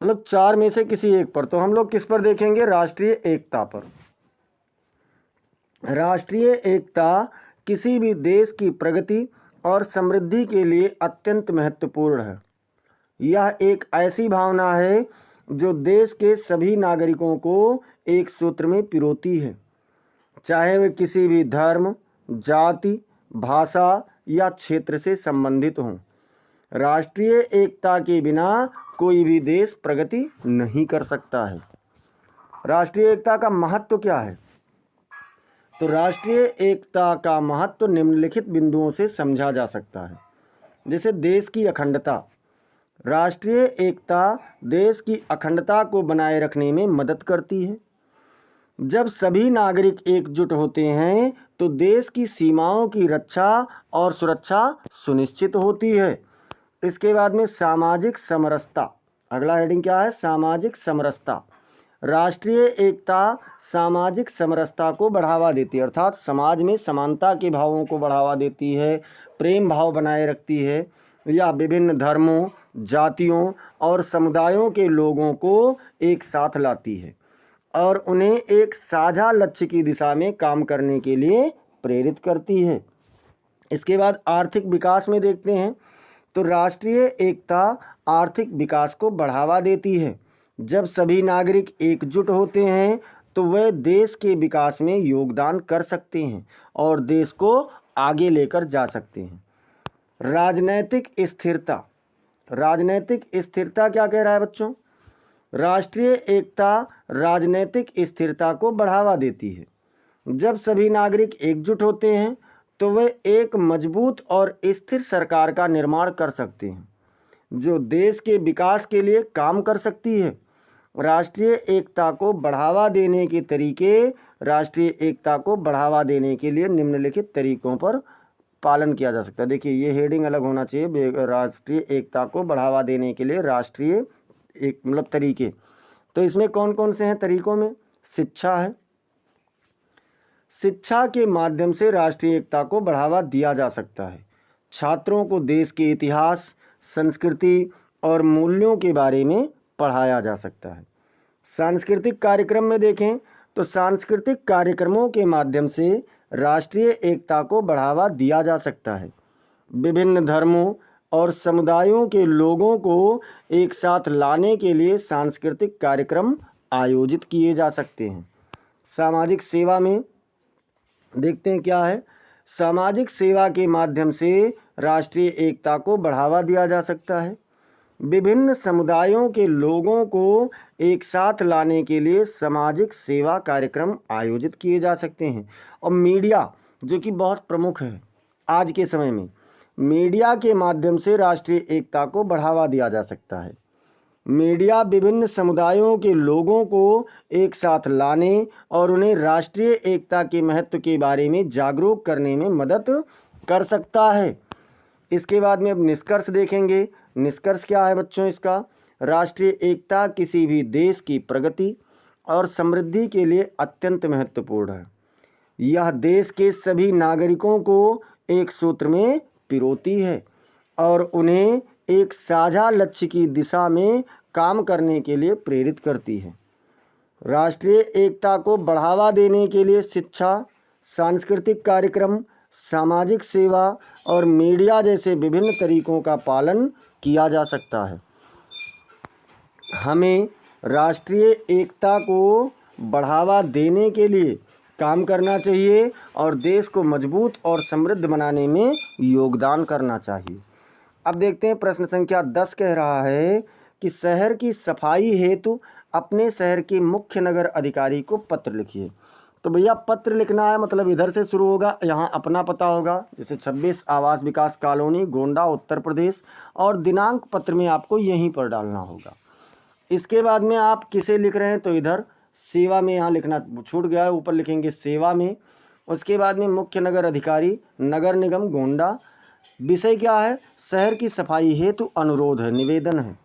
मतलब 4 में से किसी एक पर। तो हम लोग किस पर देखेंगे? राष्ट्रीय एकता पर। राष्ट्रीय एकता किसी भी देश की प्रगति और समृद्धि के लिए अत्यंत महत्वपूर्ण है। यह एक ऐसी भावना है जो देश के सभी नागरिकों को एक सूत्र में पिरोती है, चाहे वे किसी भी धर्म, जाति, भाषा या क्षेत्र से संबंधित हों। राष्ट्रीय एकता के बिना कोई भी देश प्रगति नहीं कर सकता है। राष्ट्रीय एकता का महत्व क्या है? तो राष्ट्रीय एकता का महत्व निम्नलिखित बिंदुओं से समझा जा सकता है। जैसे देश की अखंडता। राष्ट्रीय एकता देश की अखंडता को बनाए रखने में मदद करती है। जब सभी नागरिक एकजुट होते हैं तो देश की सीमाओं की रक्षा और सुरक्षा सुनिश्चित होती है। इसके बाद में सामाजिक समरसता। अगला हेडिंग क्या है? सामाजिक समरसता। राष्ट्रीय एकता सामाजिक समरसता को बढ़ावा देती है, अर्थात समाज में समानता के भावों को बढ़ावा देती है, प्रेम भाव बनाए रखती है, या विभिन्न धर्मों, जातियों और समुदायों के लोगों को एक साथ लाती है और उन्हें एक साझा लक्ष्य की दिशा में काम करने के लिए प्रेरित करती है। इसके बाद आर्थिक विकास में देखते हैं तो राष्ट्रीय एकता आर्थिक विकास को बढ़ावा देती है। जब सभी नागरिक एकजुट होते हैं तो वे देश के विकास में योगदान कर सकते हैं और देश को आगे लेकर जा सकते हैं। राजनैतिक स्थिरता। राजनैतिक स्थिरता क्या कह रहा है बच्चों? राष्ट्रीय एकता राजनैतिक स्थिरता को बढ़ावा देती है। जब सभी नागरिक एकजुट होते हैं तो वे एक मजबूत और स्थिर सरकार का निर्माण कर सकते हैं जो देश के विकास के लिए काम कर सकती है। राष्ट्रीय एकता को बढ़ावा देने के तरीके। राष्ट्रीय एकता को बढ़ावा देने के लिए निम्नलिखित तरीकों पर पालन किया जा सकता है। देखिए, ये हेडिंग अलग होना चाहिए। राष्ट्रीय एकता को बढ़ावा देने के लिए राष्ट्रीय एक मतलब तरीके। तो इसमें कौन कौन से हैं तरीकों में? शिक्षा है। शिक्षा के माध्यम से राष्ट्रीय एकता को बढ़ावा दिया जा सकता है। छात्रों को देश के इतिहास, संस्कृति और मूल्यों के बारे में पढ़ाया जा सकता है। सांस्कृतिक कार्यक्रम में देखें तो सांस्कृतिक कार्यक्रमों के माध्यम से राष्ट्रीय एकता को बढ़ावा दिया जा सकता है। विभिन्न धर्मों और समुदायों के लोगों को एक साथ लाने के लिए सांस्कृतिक कार्यक्रम आयोजित किए जा सकते हैं। सामाजिक सेवा में देखते हैं क्या है। सामाजिक सेवा के माध्यम से राष्ट्रीय एकता को बढ़ावा दिया जा सकता है। विभिन्न समुदायों के लोगों को एक साथ लाने के लिए सामाजिक सेवा कार्यक्रम आयोजित किए जा सकते हैं। और मीडिया, जो कि बहुत प्रमुख है आज के समय में, मीडिया के माध्यम से राष्ट्रीय एकता को बढ़ावा दिया जा सकता है। मीडिया विभिन्न समुदायों के लोगों को एक साथ लाने और उन्हें राष्ट्रीय एकता के महत्व के बारे में जागरूक करने में मदद कर सकता है। इसके बाद में अब निष्कर्ष देखेंगे। निष्कर्ष क्या है बच्चों इसका? राष्ट्रीय एकता किसी भी देश की प्रगति और समृद्धि के लिए अत्यंत महत्वपूर्ण है। यह देश के सभी नागरिकों को एक सूत्र में पिरोती है और उन्हें एक साझा लक्ष्य की दिशा में काम करने के लिए प्रेरित करती है। राष्ट्रीय एकता को बढ़ावा देने के लिए शिक्षा, सांस्कृतिक कार्यक्रम, सामाजिक सेवा और मीडिया जैसे विभिन्न तरीकों का पालन किया जा सकता है। हमें राष्ट्रीय एकता को बढ़ावा देने के लिए काम करना चाहिए और देश को मजबूत और समृद्ध बनाने में योगदान करना चाहिए। अब देखते हैं प्रश्न संख्या 10 कह रहा है कि शहर की सफाई हेतु अपने शहर के मुख्य नगर अधिकारी को पत्र लिखिए। तो भैया पत्र लिखना है मतलब इधर से शुरू होगा, यहाँ अपना पता होगा, जैसे 26 आवास विकास कॉलोनी गोंडा उत्तर प्रदेश, और दिनांक पत्र में आपको यहीं पर डालना होगा। इसके बाद में आप किसे लिख रहे हैं तो इधर सेवा में, यहाँ लिखना छूट गया है, ऊपर लिखेंगे सेवा में। उसके बाद में मुख्य नगर अधिकारी नगर निगम गोंडा। विषय क्या है? शहर की सफाई हेतु अनुरोध है, निवेदन है।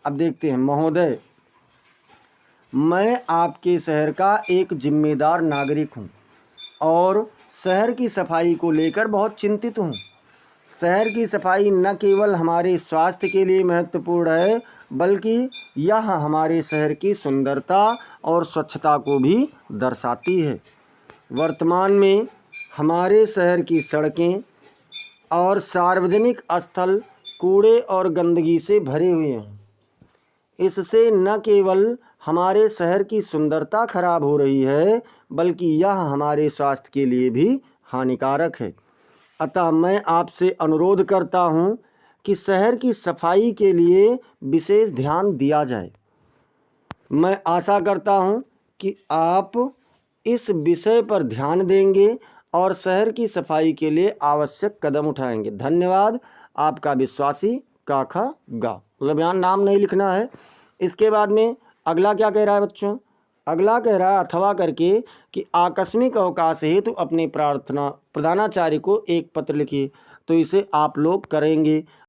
अब देखते हैं। महोदय, मैं आपके शहर का एक जिम्मेदार नागरिक हूं और शहर की सफाई को लेकर बहुत चिंतित हूं। शहर की सफाई न केवल हमारे स्वास्थ्य के लिए महत्वपूर्ण है बल्कि यह हमारे शहर की सुंदरता और स्वच्छता को भी दर्शाती है। वर्तमान में हमारे शहर की सड़कें और सार्वजनिक स्थल कूड़े और गंदगी से भरे हुए हैं। इससे न केवल हमारे शहर की सुंदरता खराब हो रही है, बल्कि यह हमारे स्वास्थ्य के लिए भी हानिकारक है। अतः मैं आपसे अनुरोध करता हूँ कि शहर की सफाई के लिए विशेष ध्यान दिया जाए। मैं आशा करता हूँ कि आप इस विषय पर ध्यान देंगे और शहर की सफाई के लिए आवश्यक कदम उठाएंगे। धन्यवाद। आपका विश्वासी काका गा। मतलब यहाँ नाम नहीं लिखना है। इसके बाद में अगला क्या कह रहा है बच्चों? अगला कह रहा है अथवा करके कि आकस्मिक अवकाश हेतु अपने प्रधानाचार्य को एक पत्र लिखिए। तो इसे आप लोग करेंगे।